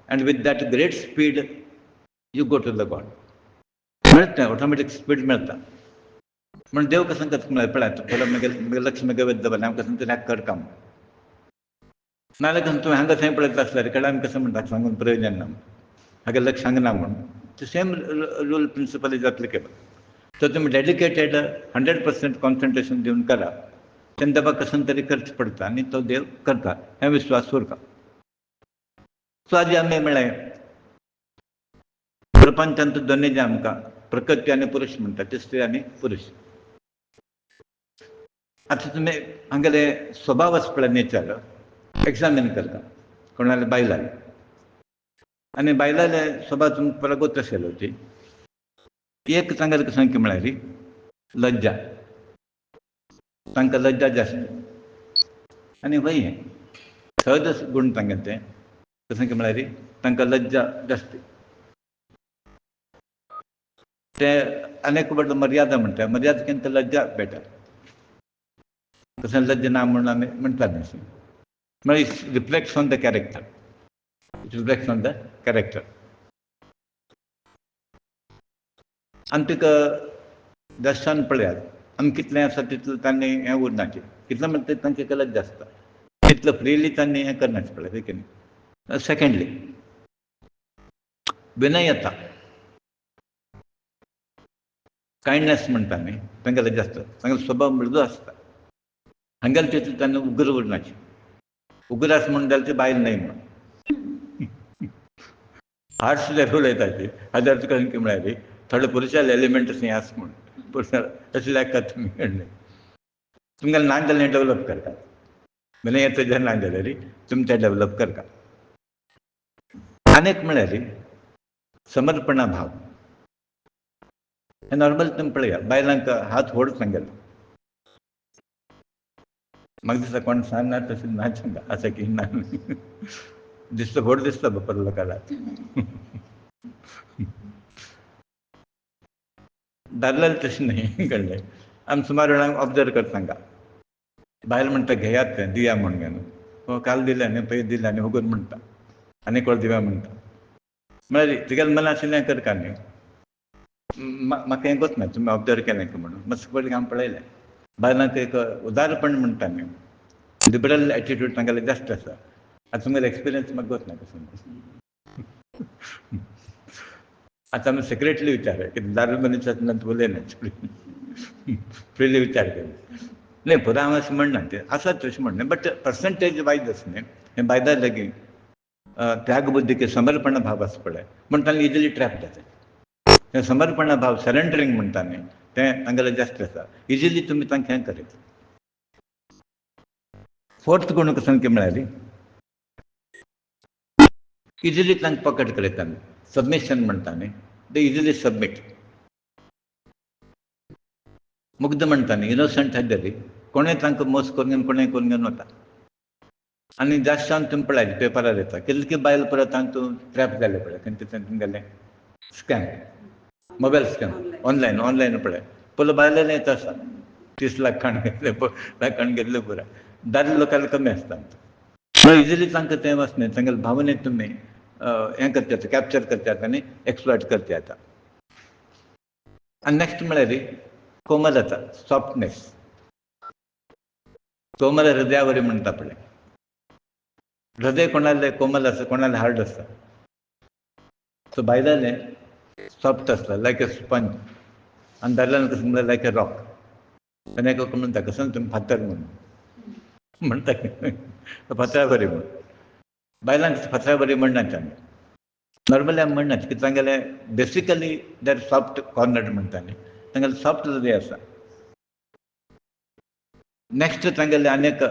आनी with that great speed you go to the god मेळटा ऑटोमॅटीक स्पीड मेळटा म्हण देव कसं करता म्हळ्यार पळय म्हगेलें लक्ष म्हगे वयता दवरलें हांव कसं तरी करता नाजाल्यार तुमी हांगा थंय पळयता आसल्यार कडेन आमी कशें म्हणटा सांगून प्रयोजन ना हागे लक्ष हांगा ना म्हणून ते same rule principle is applicable तर तुमी डेडिकेटेड 100% कॉन्सन्ट्रेशन दिवन करा तेन्ना देवाक कशें तरी करचें पडटा आनी तो देव करता हें विश्वास उरता सो आज आमी म्हळें प्रपंचांत दोनूय जे आमकां प्रकृती आनी पुरुश म्हणटा ते स्त्री आनी पुरुश आतां तुमी हांगेले स्वभाव आसा पळय नेचर एग्जामीन करता कोणाले बायलाले आनी बायलाले स्वभाव तुमकां परत गोत आशिल्लो ती एक तांगेले कशें की म्हळ्यार लज्जा तांकां लज्जा जास्त आनी हय हें सहज गूण तांगेले तें कशें की म्हळ्यार तांकां लज्जा जास्त ते अनेक व्हड मर्यादा म्हणटा मर्यादा केन्ना लज्जा बेटर कशें लज्जा ना म्हणून आमी म्हणटा न्ही म्हळ्यार reflects on the character it reflects on the character आनी तुका दर्शन पळयात आमी कितलें आसा तितलें तांणी हें उरनाचें कितलें म्हणटा तांचे लज्जा आसता तितलें फ्रिली तांणी हें करनाचें पळय की न्ही सेकेंडली विनय येता कायंडनेस म्हणटा न्ही तांगेलो जास्त तांगेलो स्वभाव मृदू आसता. हांगेले तितून तांणी उग्र उरनाची. उग्र आसा म्हण जाल्यार ती बायल न्हय म्हण. हार्श जरूर उलयता ती हाजार तुका खंय म्हळ्यार थोडे पुरुशाल एलिमेंट थंय आसा म्हूण पुरुशाल तशें लायकात तुमी कळ्ळें. तुमगेलें ना जाल्यार हें डेवलप करतात. भलें हें तुजें ना जाल्यार तुमी तें डेवलप करता. आनीक म्हळ्यार समर्पणा भाव. हें नॉर्मल तुमी पळया बायलांक हात व्हड सांगेलो. म्हाका दिसता कोण सांगना तशें ना सांगा आसा की ना दिसता व्हड दिसता परलो काळात. दादल्याक तशें न्हय कळ्ळें. आमी सुमार वेळार ऑब्जर्व करता तांकां. बायल म्हणटा घेयात तें दिया म्हणून हो काल दिलें न्ही पयर दिलें आनी उगून म्हणटा आनी कोण दिवया म्हणटा. म्हळ्यार तुगेलें मन आशिल्लें करता न्ही. म्हाका हें कोच ना तुमी ऑब्जर्व केलें काय म्हणून मातशें पयलीं हांव पळयलें. बायलांक एक उदारपण म्हणटा न्ही लिबरल एटिट्यूड तांगेलो जास्त आसा. आतां तुमगेलो एक्सपिरियन्स म्हाका गोत ना कसो. आतां आमी सेक्रेटली विचारया कित्याक दादलो मनीस आसतना तूं उलयना पयलीं विचार केलो. न्हय पुरो हांव अशें म्हणना तें आसात तशें म्हणना बट पर्संटेज वायज आसा न्ही हें बायलां लागीं त्याग बुद्धी की समर्पण भाव आसा पळय म्हण तांकां इजिली ट्रॅप जाता. तें समर्पण भाव सरेंडरींग म्हणटा न्ही तें तांगेलें जास्त आसा. इजिली तुमी तांकां हें करयत. फोर्थ गूण कसो म्हळ्यार इजिली तांकां पकड करयता. सबमिशन म्हणटा न्ही ते इजिली सबमीट. मुग्ध म्हणटा न्ही इनोसंट आसलेली कोणें तांकां मोस करून घेवन कोणेंय करून घेवन वता. आनी जास्त जावन तुमी पळयात पेपरार येता कितली बायल परत तातूंत ट्रॅप जाले पळय खंयचे तुमगेलें स्कॅम मोबायल स्कॅम ऑनलायन पळय पयलो बायलेलें येता आसा 30 लाखान घेतले लाखान घेतले पुराय. दादले लोकांक कमी आसता. इजिली तांकां तें वचना तांगेले भावनेक तुमी हें करचें जाता कॅप्चर करचें जाता आनी एक्सप्लॉयट करचें जाता. आनी नॅक्स्ट म्हळ्यार कोमलता सॉफ्टनेस. कोमल हृदयावरी म्हणटा पळय. हृदय कोणालें कोमल आसा कोणालें हार्ड आसता. सो बायलालें सॉफ्ट आसता लायक ए स्पंज आनी दादल्यालें कशें म्हळ्यार लायक ए रॉक. आनी एका म्हणटा कसो तुमी फातर म्हणून म्हणटा फातरा बरी म्हूण. बायलांक फातरा बरी म्हणनात आमी. नॉर्मली आमी म्हणनात की तांगेलें basically they are soft cornered म्हणटा न्ही तांगेलें सॉफ्ट हृदय आसा. नॅक्स्ट तांगेलें आनीक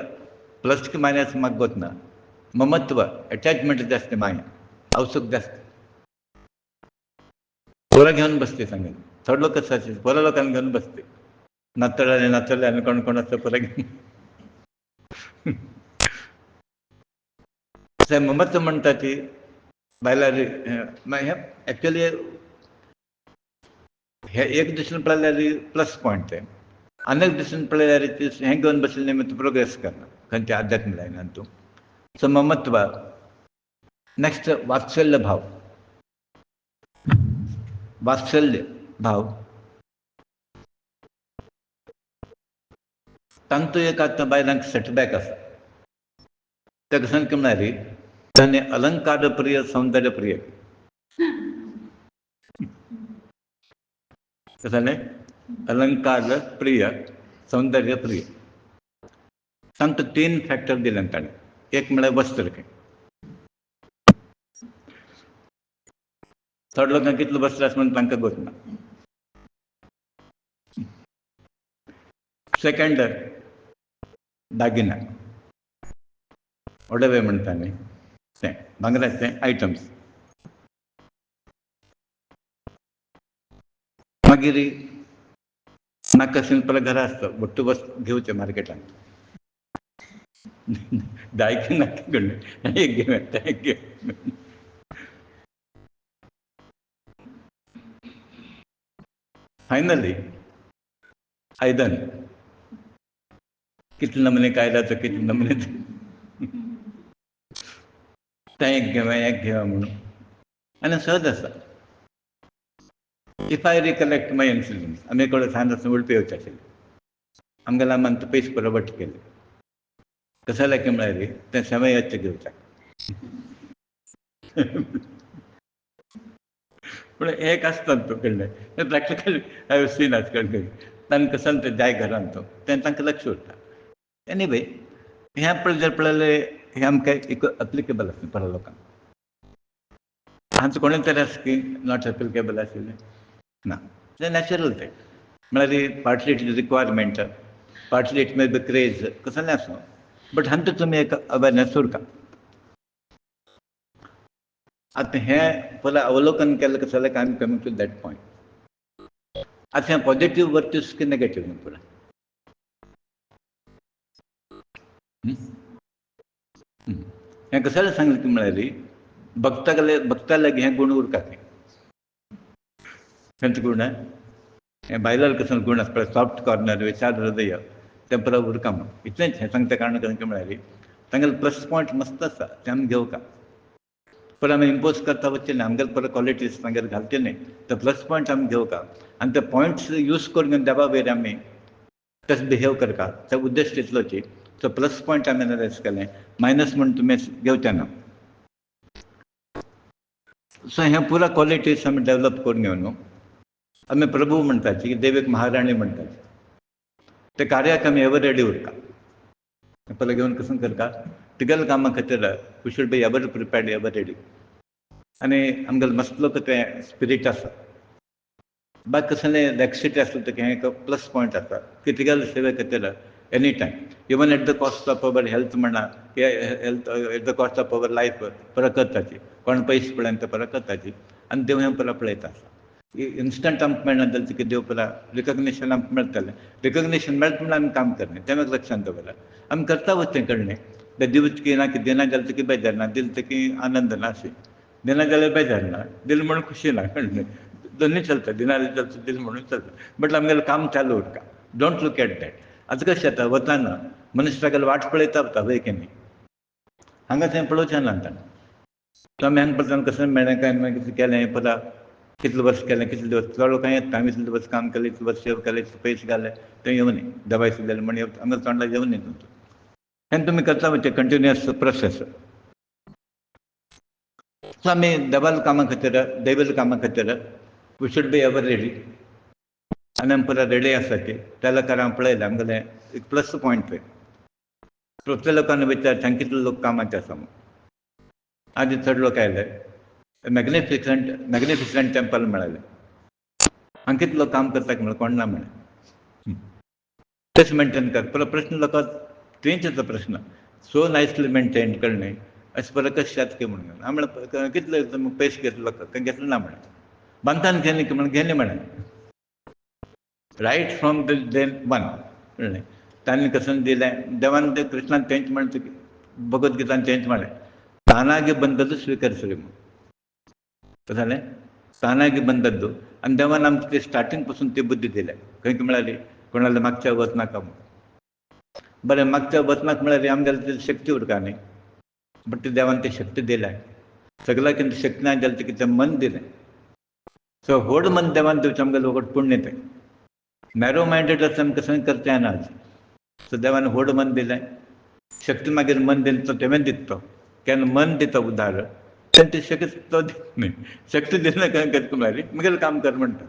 प्लस की मायनस म्हाका गोत ना. ममत्व एटॅचमेंट जास्त माया अवसूक जास्त. पोरां घेवन बसती सांगेन थोडे लोक कशे पोरां लोकांक घेवन बसती नातळे आनी कोण आसता पोरां घेवन. ममत्व म्हणटा ती बायलां एक्चुअली हे एक दृश्टीन पळयल्यार प्लस पॉयंट ते अनेक दृश्टीन पळयल्यार ती हें घेवन बशिल्लें निमित्त प्रोग्रेस करना खंयच्या आध्यात्म लायनान तूं. सो ममत्व. नेक्स्ट वात्सल्य भाव. वात्सल्य भाव तांतूय एक आतां बायलांक सेटबॅक आसा. ते कशें म्हळ्यार ताणें अलंकार प्रिय सौंदर्य प्रिय कशें अलंकार प्रिय सौंदर्य प्रिय तांकां 3 फॅक्टर दिले ताणें. एक म्हळ्यार वस्त्र. थोडे लोकांक कितलें वस्त्र आसा म्हूण तांकां गोत ना. सेकंड दागिना ओडवे म्हणटा न्ही तें भांगराचे आयटम्स. मागीर नाका सिंपल घरां आसता बट्टू वस्त घेवचें मार्केटान. जाय की नाका कळ्ळें एक घे मेळटा एक घे. फायनली आयदन कितले नमुन्याक आयदनाचो कितले नमुने तें एक घेवया एक घेवया म्हणून आनी सहज आसा. If I recollect my incidence आमी एक सांज आसतना उडपी येवचे आशिल्ले. आमगेले आमी तो पयशे बरोबर केले. कशें जालें की म्हळ्यार तें शेवयाचें घेवचें पूण एक आसता तो कळ्ळें प्रॅक्टिकल हांवें सीन आसा कळ्ळें तांकां कसन ते जाय घरान तो तें तांकां लक्ष उरता एनीवे हें जर पळयलें हें आमकां एक एप्लिकेबल आसलें परा लोकांक हांचो कोणूय तरी आसा की नॉट एप्लिकेबल आशिल्लें ना तें नॅचरल तें म्हळ्यार partly it is requirement partly it may be craze कसलें आसूं बट हांतूं तुमी एक अवेरनस उरता आतां हें परत अवलोकन केलें कसं जालें I am coming to that point आतां हें पॉझिटिव्ह वर्च्यूस की नेगेटीव न्हू पुरा हें कसं जालें सांगलें की म्हळ्यार भक्ता लागीं हें गूण उरता खंयचे गूण हें बायलाल कसं गूण आसा पळय सॉफ्ट कॉर्नर विचार हृदय तें परत उरता म्हूण इतलेंच हें सांगता कारण कशें म्हळ्यार तांगेले प्लस पॉयंट मस्त आसा ते आमी घेवका पण आमी इम्पोज करता वचचे न्ही आमगेले परत क्वॉलिटीज तांगेर घालचे न्ही ते प्लस पॉयंट आमी घेवका आनी ते पॉयंट्स यूज करून देवा वयर आमी तशें बिहेव करता ते उद्देश तितलोच सो प्लस पॉयंट आमी एनालायज केलें मायनस म्हणून तुमी घेवचें ना सो हें पुरा क्वॉलिटीज आमी डेवलप करून घेवन आमी प्रभू म्हणटाची की देवीक महाराणी म्हणटाची ते कार्याक आमी एवर रेडी उरता पयलें घेवन कसं करता तुगेल्या कामा खातीर we should be ever prepared ever ready आनी आमगेलें मसलो तें स्पिरीट आसा बाकी कसलें लॅक्सिटी आसलें तें हें एक प्लस पॉयंट आसा की तुगेले सेवे खातीर any time even at the cost of our health म्हणा की health at the cost of our life परत करताची कोण पयशे पळयन ते परत करताची आनी देव हें परत पळयता इन्स्टंट आमकां मेळना जाल्यार तुका देव परत रिकग्निशन आमकां मेळटलें रिकग्निशन मेळटा म्हण आमी काम करलें तें म्हाका लक्षांत दवरा आमी करता वचचें कळ्ळें तें दिवचें ना की दिना जाल्यार तुका बेजार ना दिलें तकी आनंद ना अशें दिना जाल्यार बेजार ना दिलें म्हणून खुशी ना कळ्ळें दोनूय चलता दिना जाल्यार दिलें म्हणून चलता बट आमगेलें काम चालू उरता डोंट लूक एट दॅट आतां कशें जाता वताना मनीस तागेलो वाट पळयता वता वय की न्ही हांगा थंय पळोवचें ना ताणें तो आमी हांगा परत कसलें मेळ्ळें काय मागीर कितें केलें परत कितलें वर्स केलें कितले दिवस चड लोकांक येता हांवें इतले दिवस काम केलें इतले वर्स सेव केलें इतले पयशे घाले थंय येवनी दबाय सुद्दां म्हण हांगा तोंडाक येवनी तुमचो हें तुमी करता वचचें कंटिन्युअस प्रोसेस सो आमी देवाल्या कामा खातीर देवील्या कामा खातीर we should be ever ready आनी आमी परत रेडी आसाची त्या लोकांक हांवें पळयलें आमगेलें एक प्लस पॉयंट पळय प्रत्येक लोकांनी विचार हांगा कितले लोक कामाचे आसा म्हणून आदी चड लोक आयले मॅग्निफिसंट टेंपल मेळ्ळें हांगा कितले लोक काम करता म्हळ्यार कोण ना म्हळें तशें मेंटेन कर परत प्रश्न लोकांक थंयच येता प्रश्न सो नायसली मेंटेन कळ्ळें अशें परत कशें जाता की म्हणून हांव म्हळें कितले पयशे घेतले लोक खंय घेतले ना म्हळें बांदतान घेतले की म्हण घेतले म्हळें right from the day one कळ्ळें तांणी कसं दिलें देवान ते कृष्णान तेंच म्हणलें भगवत गीतान तेंच म्हणलें तानागे बंदದ್ದು स्वीकरिसली म्हणून कशें जालें तानागे बंदದ್ದು आनी देवान आमकां ते स्टार्टींग पासून ती बुद्धी दिल्या खंय म्हळ्यार कोणाले मागच्या वचनाका म्हणून बरें मागच्या वचनाक म्हळ्यार आमगेले ती शक्ती उरता न्ही बट ते देवान ती शक्ती दिल्या सगळ्याक कितें शक्ती ना जाल्यार तें मन दिलें सो व्हड मन देवान दिवचें आमगेलें वगत पुण्य तें नॅरो मायंडेड आसा आमकां कसं करचें ना सो देवान व्हड मन दिलें शक्ती मागीर मन दिलें तो तेवें दिता तो केन्ना मन दिता उदार तेन्ना ती शक्ती तो दिता न्ही शक्ती दिलें काय करता म्हळ्यार मुगेलें काम कर म्हणटा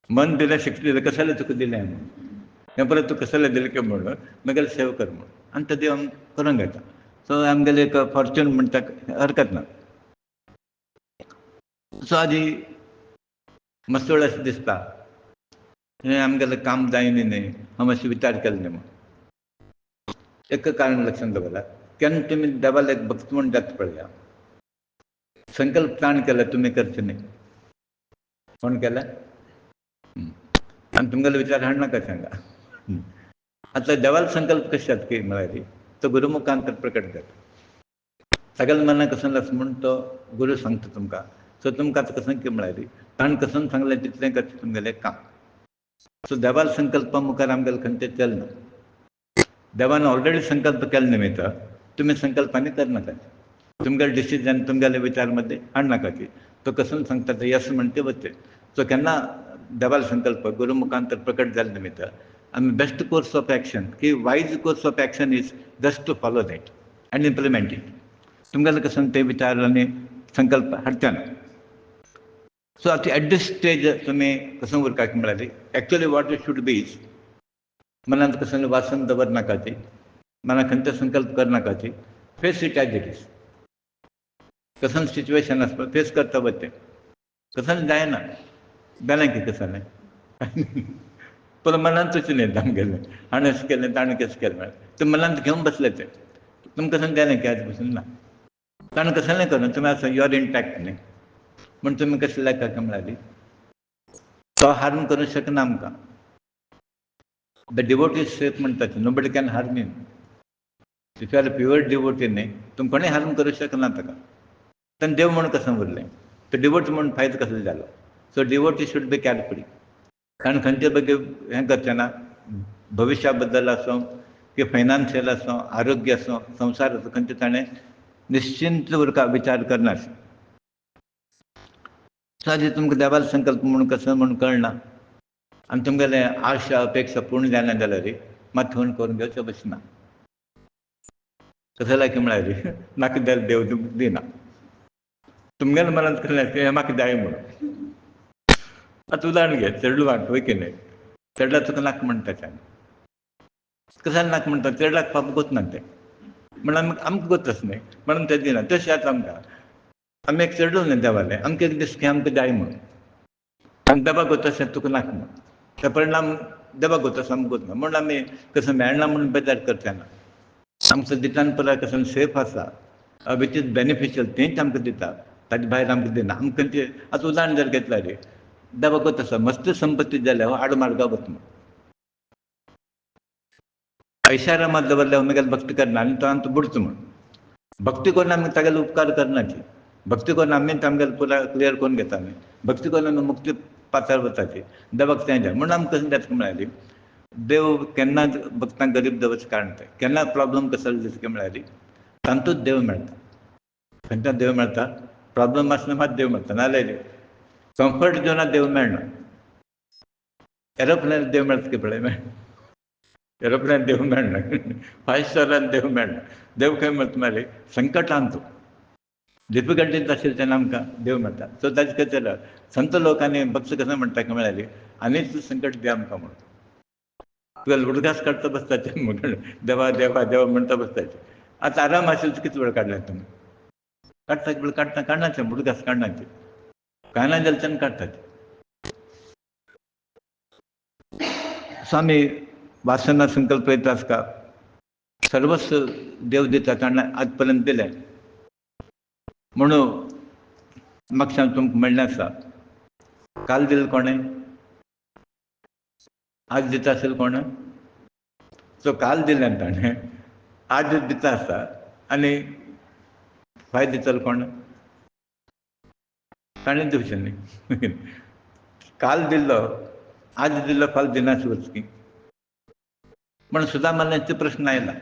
मन दिलें शक्ती दिलें कशें जालें तुका दिलें म्हणून हें परत तूं कसले दिलें काय म्हणून मुगेलें सेव कर म्हणून आनी तो देव करूंक येता सो आमगेलें एक फॉर्च्यून म्हणटा हरकत ना सो आदी मातसो वेळ अशें दिसता हें आमगेलें काम जायना न्ही हांव मातशें विचार केलो न्ही म्हणून एक कारण लक्षांत दवरा केन्ना तुमी देवाले एक भक्त म्हूण जाता पळया संकल्प ताण केला तुमी करचे न्ही कोण केला आनी तुमगेले विचार हाडनाका सांगा आतां देवालो संकल्प कशें जाता की म्हळ्यार तो गुरुमुखांतर प्रकट जाता सगळ्या मनाक कसं आसा म्हूण तो गुरू सांगता तुमकां सो तुमकां आतां कसं की म्हळ्यार ताणें कसं सांगलें तितलें करचें तुमगेलें काम सो देवालो संकल्पा मुखार आमगेलें खंयचें चलना देवान ऑलरेडी संकल्प केले निमित्त तुमी संकल्पांनी करनाका तुमगेलें डिसिजन तुमगेले विचार मध्ये हाडनाका की तो कसं सांगता ते यस म्हणटे वचचें सो केन्ना देवालो संकल्प गुरुमुखांतर प्रकट जाले निमित्त आमी बेस्ट कोर्स ऑफ एक्शन की wise course of action is just to follow that and implement it तुमगेलें कसं ते विचार आनी संकल्प हाडचे ना सो आतां एट दीस स्टेज तुमी कसं उरपाक म्हळ्यार actually what it should be मनांत कसले वासन दवरनाका ती मनात खंयचो संकल्प करनाका ती face it as it is कसं सिच्युएशन आसता फेस करता वचचें कसं जायना जालें की कसलें पूण मनांत तशें न्ही आमगेलें हाणें अशें केलें ताणें कशें केलें म्हळ्यार तें मनांत घेवन बसलें तें तुमकां कसं जालें की आज पसून ना ताणें कसलें करूं तुमी आसा यू आर इंटॅक्ट न्ही म्हण तुमी कशें लायक म्हळ्यार तो हार्म करूंक शकना आमकां द डिवोटी सेफ म्हणटात nobody can harm in if you are pure devotee न्ही तुमी कोणें हार्म करूंक शकना ताका ताणें देव म्हूण कशें उरलें तो डिवोटी म्हूण फायदो कसो जालो सो डिवोटी शूड बी कॅरफुली कारण खंयचे बगे हें करचें ना भविश्या बद्दल आसूं की फायनान्शियल आसूं आरोग्य आसूं संवसार आसूं खंयचे ताणें निश्चिंत उरपा विचार करनाशिल्लो सादी तुमकां देवाचो संकल्प म्हणून कसो म्हणून कळना आनी तुमगेले आशा अपेक्षा पूर्ण जायना जाल्यार मात थोंड करून घेवचें बशें ना कसं लायक म्हळ्यार म्हाका जाल्यार देव दिना तुमगेले मनांत कसलें हें म्हाका जाय म्हणून आतां उदाहरण घे चेडवाक वय की न्ही चेडवाक तुका नाका म्हणटा तें कशाक नाका म्हणटा चेडवाक पाप गोत ना तें म्हणून आमकां गोतच न्ही म्हणून तें दिना तशें आतां आमकां आमी एक चेडूं न्ही देवालें आमकां एक दीस की आमकां जाय म्हणून आनी देवाक गोत अशें तुका नाका म्हणून ते परिणाम देवाक गोत आसा आमकां गोत ना म्हणून आमी कसं मेळना म्हणून बेजार करचे ना आमचो दितान पळय कसो सेफ आसा वीच इज बेनिफिशियल तेंच आमकां दिता ताजे भायर आमकां दिना आमकां खंयचे आतां उदाहरण जर घेतल्यार देवाक गोत आसा मस्त संपत्ती जाल्यार हो आडमार्गाक वता म्हणून ऐशारामांत दवरल्यार आमगेली भक्ती करना आनी तो आमचो बुडचो म्हूण भक्ती करून आमी तागेलो उपकार करनाची भक्ती करून आमी आमगेलो पुरा क्लियर करून घेता न्ही भक्ती करून आमी मुक्ती पाताळ वताची देवाक तें जाय म्हणून आमकां कशें जाता म्हळ्यार देव केन्नाच भक्तांक गरीब दवरचें कारण तें केन्ना प्रॉब्लम कसो दिसता म्हळ्यार तातूंत देव मेळटा खंयच्यान देव मेळटा प्रॉब्लम आसना मात देव मेळटा नाजाल्यार कम्फर्ट झोनांत देव मेळना एरोप्लेनार देव मेळटा की पळय एरोप्लेनार देव मेळना 5 स्टारान देव मेळना देव खंय मेळटा म्हळ्यार संकटांत डिफिकल्टीज आशिल्ले तेन्ना आमकां देव मेळटा सो ताचे खातीर संत लोकांनी भक्त कसो म्हणटा म्हळ्यार आनीक संकट दी आमकां म्हणून तुवें उडगास काडटा बसताचें म्हणून देवा देवा देवा म्हणटा बसताचें आतां आराम आशिल्लो कितें वेळ काडला तुमी काडटा वेळ काडटा काडनाचें उडगास काडनाचें कांय ना जाल्यार तेन्ना काडटाचें सो आमी वासना संकल्प येता आसता सर्वस्व देव दिता ताणें आज पर्यंत दिलें म्हणून म्हाका सांग तुमकां म्हणलें आसा काल दिलें कोणें आज दिता आसलें कोण सो काल दिलें ताणें आज दिता आसता आनी फायदो दितलो कोण ताणें दिवचें न्ही काल दिल्लो आज दिल्लो फाल दिनाच वचकी म्हणून सुदामाचो प्रश्न आयला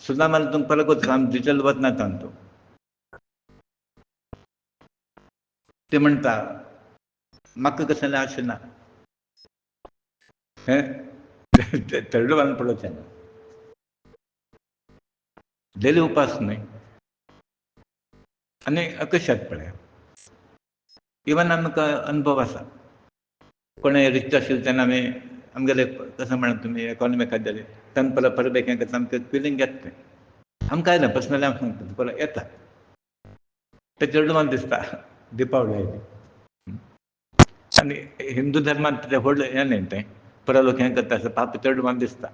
सुदामाला तुमकां परत वचना आमी दितलो वचना तांतो ते म्हणटा म्हाका कसलें आशा ना हें चेडवान पळोवचें ना डेली उपास न्ही आनी कशें पळय इवन आमकां अनुभव आसा कोणें रिच आशिल्ले तेन्ना आमी आमगेले कसं म्हणा तुमी इकॉनॉमी खात्यार तेन्ना परत परत एक करता आमकां फिलींग येता तें आमकां आयना पर्सनली हांव सांगता परत येता तें चेडवान दिसता दिपावली आयली आनी हिंदू धर्मांत तें व्हड हें न्ही तें परत लोक हें करता आसता पाप चेडवान दिसता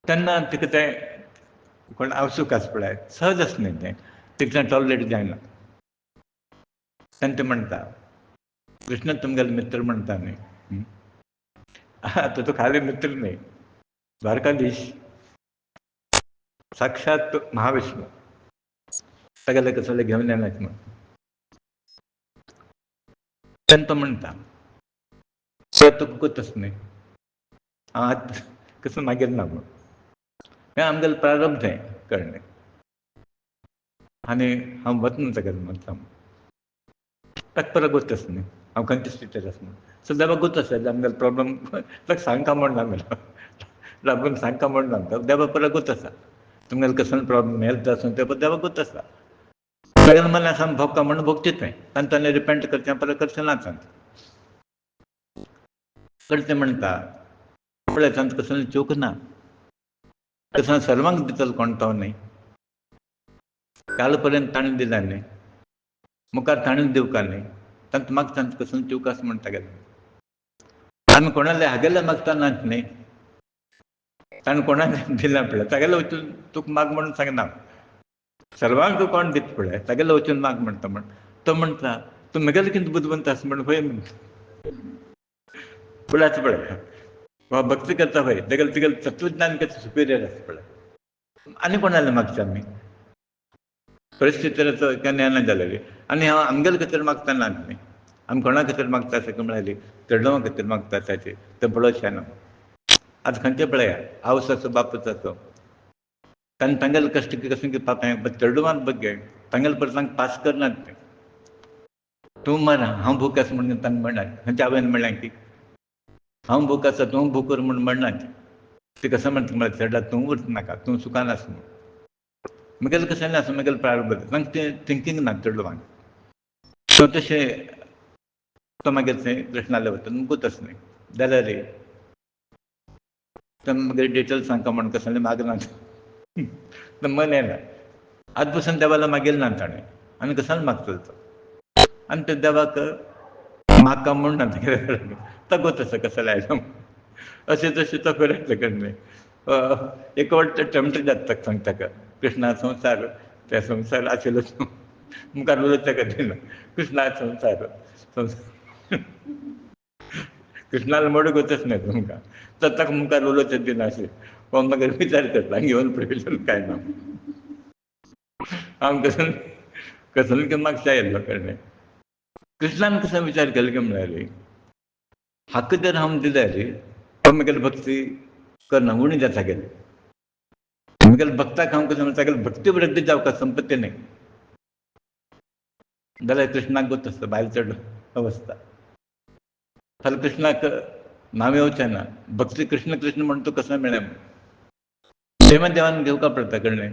तेन्ना तिका तें कोण आवसूक आसा पळय सहज आसा न्ही तें तितलें टॉलरेट जायना तेन्ना तें म्हणटा कृष्ण तुमगेलो मित्र म्हणटा न्ही आतां तो खाली मित्र न्ही द्वारकाधीश साक्षात महाविष्णू तागेले कसले घेवन येनात म्हणून तेन्ना तो म्हणटा तुका कोतच न्ही हांव आतां कसो मागीर ना म्हणून हें आमगेलें प्रारब्ध हें कळ्ळें आनी हांव वतना तागेलें म्हणटा ताका परत गोतच न्ही हांव खंयच्या स्थितीर आसा म्हणून सो देवाक गोत आसा आमगेलो प्रॉब्लम ताका सांगता म्हणना मेलो प्रॉब्लम सांगता म्हणना देवाक परत गोत आसा तुमगेलो कसलो प्रॉब्लम हेल्थ आसूं ते देवाक गोत आसा सगळ्यांना मला असं भोगता म्हणून भोगतीच नाही तांतांनी रिपेंट करचें परत करचें ना करचें म्हणटा पळय तांत कसली चूक ना कसं सर्वांक दितलो कोण तो न्ही काल पर्यंत ताणें दिला न्ही मुखार ताणें दिवका न्ही तांत मागता कसली चूक आसा म्हणटा गेलो आमी कोणाले हागेले मागता नात न्ही ताणें कोणाक दिला पळय तागेले वचून तुका माग म्हणून सांगना सर्वांक कोण दिता पळय तागेले वचून माग म्हणटा म्हण तो म्हणटा तूं म्हगेले कितें बुदवंत आसा म्हण पळय पळय पळय वा भक्ती करता पळय तेगेले तत्वज्ञान कितें सुपिरियर आसा पळय आनी कोणाले मागता आमी परिस्थिती केन्ना जालेली आनी हांव आमगेले खातीर मागता नात न्ही आमी कोणा खातीर मागता अशें म्हळ्याली चेडवां खातीर मागता ताचे तें पळोवचें ना आतां खंयचे पळया आवस आसो बापूच आसो ताणें तांगेले कश्ट कशें घेवपाक चेडवान बघे तांगेले परत तांकां पास करनात ते तूं मर हांव भूक आसा म्हणून तांकां म्हणनात खंयच्या आवयन म्हणलें की हांव भूक आसा तूं भूक कर म्हूण म्हणनात ते कसं म्हणटा म्हळ्यार चेडा तूं उरच नाका तूं सुखान आस म्हूण म्हगेलें कशें आसा म्हगेलें प्रारब्ध तांकां तें थिंकींग ना चेडवांक सो तशें तो मागीर थंय कृष्णाले वता मुकूत आस न्ही जाल्यार रे तर मागीर डिटेल्स सांगता म्हण कसले मागनात मन येना आज पसून देवाला मागेल ना ताणें आनी कसाल मागतलो तो आनी ते देवाक म्हाका म्हणना तो गोत आसा कसले आयलो अशें तशें तो करतले कडे एक वाट टेम्प्ट जाता सांगता ताका कृष्णा संवसार त्या संवसार आशिल्लो मुखार उलोवंक ताका दिना कृष्णा संवसार कृष्णाला मोड गोतच नाही तुमकां तर ताका मुखार उलोवचें दिना अशें हो मागीर विचार करता घेवन प्रयोजन काय ना हांव कसले मागता येयल्लो कडे कृष्णान कसो विचार केलो की म्हळ्यार हाका जर हांव दिल्यार तो म्हगेली भक्ती करना उणी जाता गेली म्हगेल्या भक्ताक हांव कसो तागेले भक्ती वृद्धी जावका संपत्ती न्ही जाल्यार कृष्णाक गोत आसता भायर चड अवस्था फाल्यां कृष्णाक नांव येवचें ना भक्ती कृष्ण कृष्ण म्हण तूं कसो मेळ्ळें देवा देवान घेवका पडटा कडलें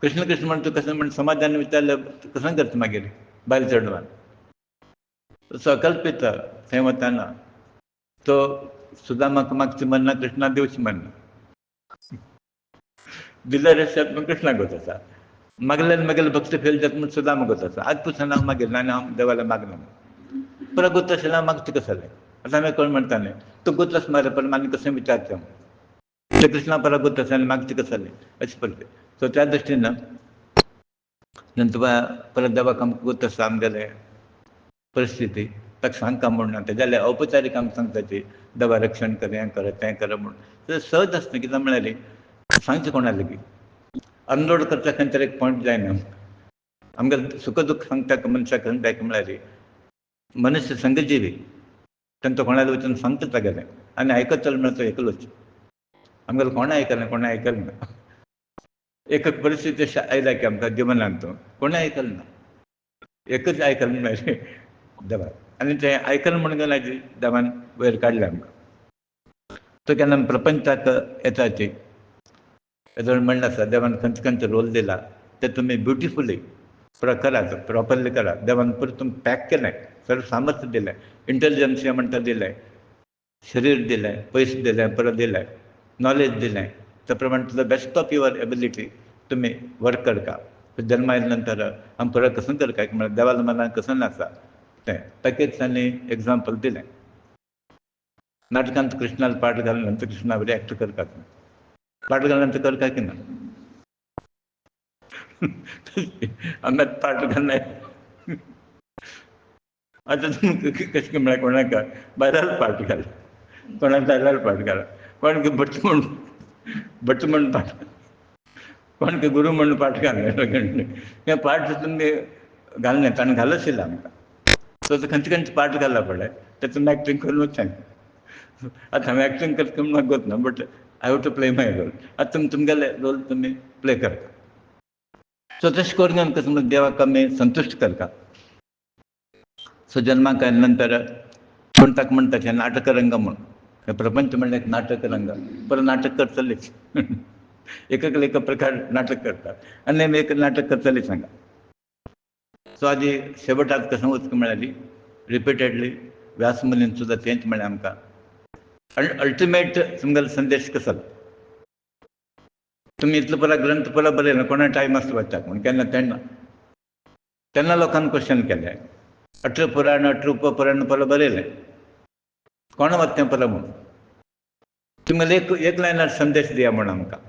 कृष्ण कृष्ण म्हण तूं कसो म्हण समाजान विचारल्यार कसो करता मागीर भायर चडवान सकल्पीत थंय वताना तो सुदामाक मागची म्हणना कृष्णा दिवची म्हणना दिल्यार रेशात म्हूण कृष्णाक गोत आसा मागल्यार मागेली भक्ती फेल जाता म्हूण सुदामा गोत आसा आज पसून हांव मागीर आनी हांव देवाला मागना परत गोत आशिल्लें हांव मागचें कसलें आतां हांवें कोण म्हणटालें तूं गोत आस मरे पण आनी कशें विचारचें ते कृष्णा परत गोत आसा आनी मागचें कसलें अशें पडलें सो त्या दृश्टीन तुका परत देवाक आमकां गोत आसा आमगेलें परिस्थिती ताका सांगता म्हणना ते जाल्यार औपचारीक आमकां सांगताची देवा रक्षण कर हें कर तें कर म्हूण तें सहज आसता कित्याक म्हळ्यार सांगचें कोणा लेगीत अनलोड करता खंय तरी एक पॉयंट जायना आमगेलें सुख दूख सांगता मनशाक सांगता म्हळ्यार मनुश्य संघजिवी तांकां कोणाले वचून सांगता तागेलें आनी आयकत चल म्हळ्यार तो एकलोच आमगेलें कोणें आयकलें कोणें आयकलें ना एक परिस्थिती अशी आयल्या की आमकां जिवनांत कोणें आयकलें ना एकच आयकलें म्हळ्यार देवान आनी तें आयकलें म्हणून गेल्यार देवान वयर काडलें आमकां तो केन्ना प्रपंचाक येता ती हेजो म्हणणें आसा देवान खंयचे खंयचे रोल दिला ते तुमी ब्युटिफुली करात प्रॉपरली करात देवान परत तुमकां पॅक केलें सर्व सामर्थ्य दिलें इंटेलिजन्सिया म्हणटा दिलें शरीर दिलें पयशे दिलें परत दिलें नॉलेज दिलें त्या प्रमाणे to the best of your ability तुमी वर्क करता जल्मा आयल्या नंतर आमी परत कसो करता म्हळ्यार देवाला मनान कसो आसा तें ताकेच तांणी एग्जाम्पल दिलें नाटकांत कृष्णाला पाट घालून नंतर कृष्णा बरी एक्ट करतात पाट घालून नंतर करता की ना आमी पाट घालनाय आतां तुमकां कशें म्हळ्यार कोणाक बायलार पाट घाल कोणाक दायलार पाट घाल कोणाक भट म्हण पाट कोणाक गुरू म्हण पाट घालना हें पाट तुमी घालना ताणें घालनाशिल्लें आमकां सो खंयचे खंयचे पाट घाला पळय तेतून एक्टींग करून वचचें आतां हांवें एक्टींग करता म्हाका गोत ना but I have to play my role आतां तुमगेले रोल तुमी प्ले करता सो तशें करून कसं म्हणून देवाक आमी संतुश्ट करता सो जल्माक आयल्या नंतर कोण ताका म्हणटा तें नाटक रंग म्हूण हे प्रपंच म्हणल्यार एक नाटक रंग परत नाटक करतलेच एक प्रकार नाटक करतात आनी आमी एक नाटक करतले सांगा सो आदी शेवटात कसं वचूंक मेळ्ळी रिपिटेडली व्यासमुनीन सुद्दां तेंच म्हळें आमकां. अल्टिमेट तुमगेलो संदेश कसो तुमी इतलो परा ग्रंथ परा बरयलो कोणा टायम आसता वाचपाक म्हण केन्ना तेन्ना लोकांनी क्वेश्चन केलें 18 पुराण 18 उपपुराण परा बरयलें कोण वाचतें परा म्हूण तुमगेलो एक लायनार संदेश दिया म्हण आमकां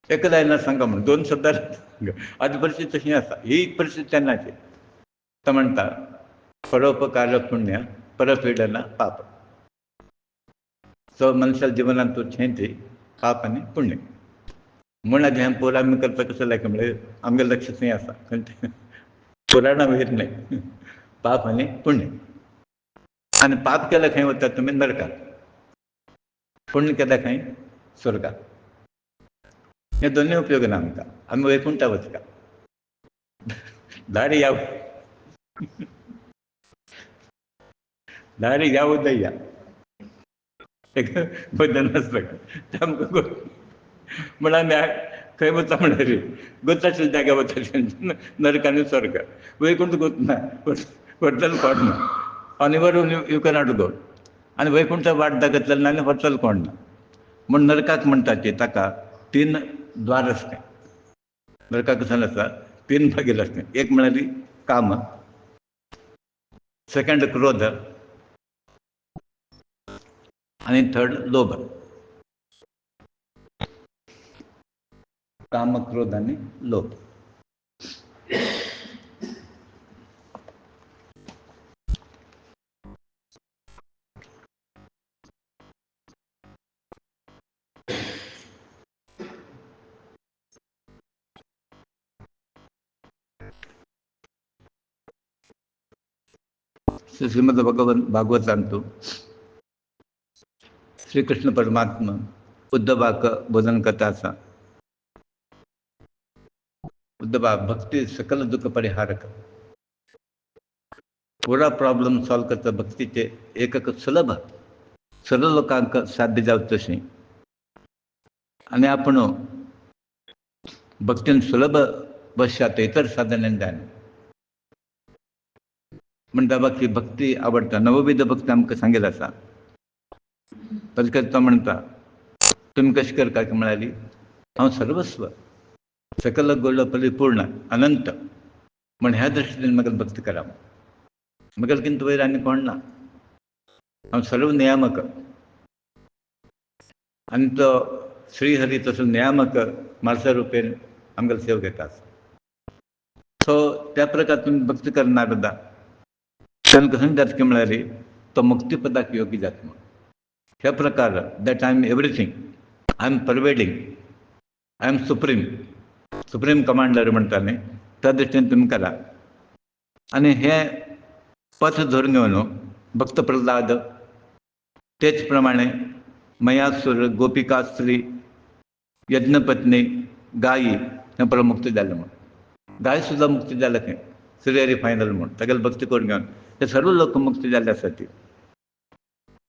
एक लायनार सांगा म्हण 2 शब्दार आदी परिस्थिती तशी आसा ही परिस्थिती तेन्नाची तो म्हणटा परोपकार पुण्य परपीडना पाप सो मनशाच्या जिवनांत तूं पाप आनी पुण्य म्हूण आदी हांवें पुराण करपाक कसो लायक म्हणजे आमगे लक्ष थंय आसा पुराणा वयर न्हय पाप आनी पुण्य आनी पाप केल्यार खंय वता तुमी नरकाक पुण्य केल्यार खंय स्वर्गाक हे दोनूय उपयोग ना आमकां आमी वैकुंठा वचका दारी या दारी या उदया एक बदल नासता आमकां म्हण आमी खंय वता म्हणल्यार गोताच्या जाग्यार वता नरक आनी स्वर्ग वैकुंठ गोतना व्हरतलो कोण ना ऑनिवर यू कॅनॉट गो आनी वैकुंठ वाट दाखयतलो ना आनी व्हरतलो कोण ना म्हूण नरकाक म्हणटा की ताका 3 द्वार आसता नरकाक कशें आसा 3 मागीर आसता एक म्हळ्यार काम सेकंड क्रोध आनी थर्ड लोभ काम क्रोध आनी लोभ श्रीमद भागवतांतू श्री कृष्ण परमात्मा उद्धवाक बोधन करता आसा उद्धवा भक्ती सकल दुःख परिहारक पुरा प्रॉब्लेम सॉल्व करता भक्तीचे एक सुलभ सरळ लोकांक साध्य जावं तशी आनी आपण भक्तीन सुलभ पश्चात इतर साधनांनी जायना म्हणटा बाकी भक्ती आवडटा नवविध भक्ती आमकां सांगेल आसा तो म्हणटा तुमी कशें करता की म्हळ्यारी हांव सर्वस्व सकल गोड परिपूर्ण अनंत म्हण ह्या दृश्टीन म्हाका भक्ती करा म्हाका किंत वयर आनी कोण ना हांव सर्व नियामक आनी तो श्रीहरी तसो नियामक मार्सा रुपेन आमगेलो सेव घेता सो त्या प्रकार तुमी भक्ती करनार तेन्ना कसं जाता की म्हळ्यार तो मुक्तीपदाक योगी जाता म्हण ह्या प्रकार that I am everything I am pervading I am supreme commander म्हणटा न्ही त्या दृश्टीन तुमी करा आनी हे पथ धरून घेवन भक्त प्रल्हाद तेच प्रमाणे मयासूर गोपिका स्त्री यज्ञपत्नी गायी हे परत मुक्त जाले म्हण गाय सुद्दां मुक्त जाले खंय श्रीहरी फायनल म्हण तागेले भक्ती करून घेवन ते सर्व लोक मुक्त जाल्ले आसा ती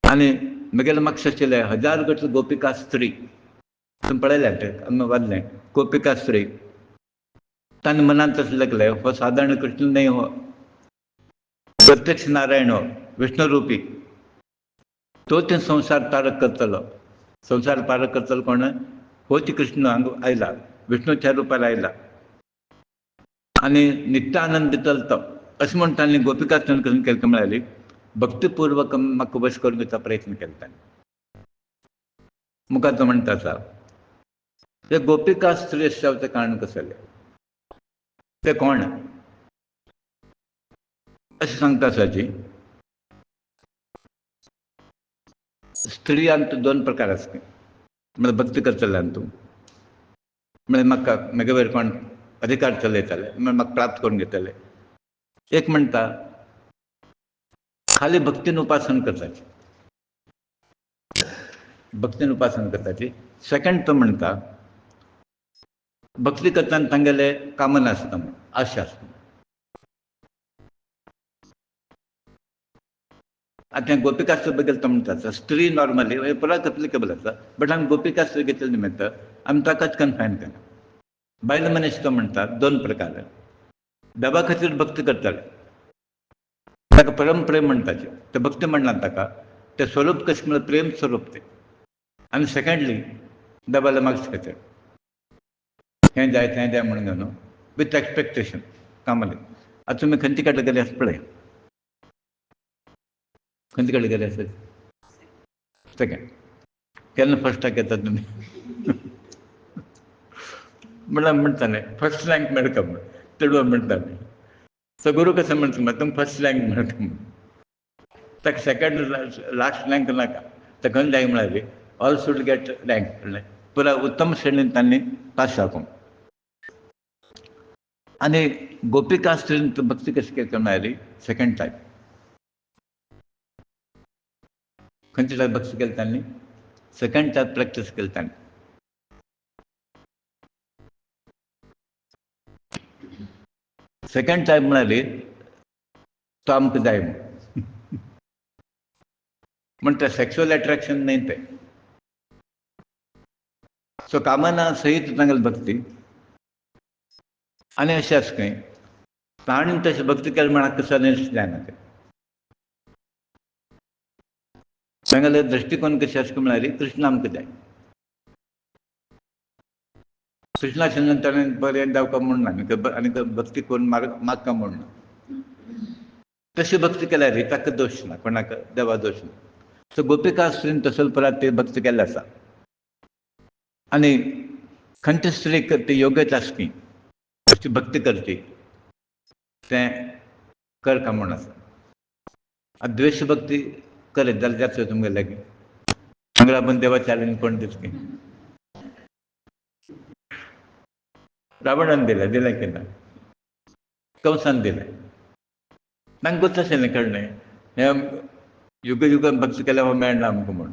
आनी म्हगेले म्हाका सोंशिल्ले 1000 गट गोपिका स्त्री तुमी पळयलें ते आमी वाचलें गोपिका स्त्री तांणी मनांत तशें लागलें हो साधारण कृष्ण न्हय हो प्रत्यक्ष नारायण हो विष्णू रुपी तो ते संसार पारक करतलो संसार पारक करतलो कोण होच कृष्ण हांगा आयला विष्णूच्या रुपार आयला आनी नित्य आनंद दितलो तो अशें म्हण तांणी गोपिका स्त्रीन कशें केलें म्हळ्यार भक्तीपूर्वक म्हाका वश करून घेवचा प्रयत्न केलो तांणी मुखार तो म्हणटा आसा ते गोपिका स्त्री जावचें कारण कसलें ते कोण अशें सांगता आसा जी स्त्रियांत 2 प्रकार आसता म्हळ्यार भक्ती करतल्यान तूं म्हळ्यार म्हाका म्हगे वयर कोण अधिकार चलयताले म्हळ्यार म्हाका प्राप्त करून घेतले एक म्हणटा खाली भक्तीन उपासन करपाची भक्तीन उपासन करपाची सेकंड तो म्हणटा भक्ती करतना तांगेले कामना आसता म्हण आशा आसता आतां गोपिकास्त्र बद्दल तो म्हणटा स्त्री नॉर्मली परत एप्लिकेबल आसा बट आमी गोपिकास्त्र घेतले निमित्त आमी ताकाच कन्फायन केला बायल मनीस तो म्हणटा 2 प्रकार देवा खातीर भक्ती करताले, ताका परमप्रेम म्हणटाचे, ते भक्ती म्हणनात ताका, ते स्वरूप कशें म्हळ्यार प्रेम स्वरूप ते. आनी सेकंडली देवाले मागचे खातीर हें जाय तें जाय म्हणून न्हू, विथ एक्सपेक्टेशन कामाली. आतां तुमी खंयचे कॅटेगरी आसा पळय, खंयचे कॅटेगरी आसा? सेकंड. केन्ना फर्स्टाक येता तुमी? म्हळ्यार म्हणटाले फर्स्ट रँक मेळटा म्हण, चेडवां म्हणटाले. सो गुरू कसो म्हणटा म्हळ्यार तुमकां फर्स्ट रँक मेळटा म्हण, ताका सेकंड लास्ट रँक नाका. ताका खंय जाय म्हळ्यार ऑल शूड गेट रँक, पुरा उत्तम श्रेणीन तांणी पास जावंक. आनी गोपिका स्त्रीन भक्ती कशी केली म्हळ्यार सेकंड टायप. खंयचे टायप भक्ती केली तांणी? सेकंड टायप प्रॅक्टीस केली तांणी. सेकंड टायप म्हळ्यार तो आमकां जाय म्हण ते सेक्शुअल एट्रॅक्शन न्हय ते. सो कामना सहित तांगेली भक्ती. आनी अशें आसा खंय ताणें तशें भक्ती केली म्हण कसो अनिश्ट जायना ते. तांगेले दृश्टिकोन कशें आसा म्हळ्यार कृष्ण आमकां जाय. कृष्णा आशिल्ल्यान ताणें बरें जावपाक म्हणना आनी भक्ती करून मागता म्हणना. तशी भक्ती केल्यार ताका दोश ना, कोणाक देवा दोश ना. सो गोपिका स्त्रीन तसो परत ती भक्ती केल्ली आसा. आनी खंयचे स्त्रीक ती योग्यता आसची अशी भक्ती करची तें कर काय म्हूण आसा. आतां द्वेश भक्ती करीत जाल्यार जातलें तुमगे लागीं. हांगा पण देवाच्या आलीन कोण दिसकी रावणान दिलें की ना, कंसान दिलें. तांकां गोत आशिल्लें कळ्ळें हें युग युगान भक्ती केल्यार हो मेळना आमकां म्हूण.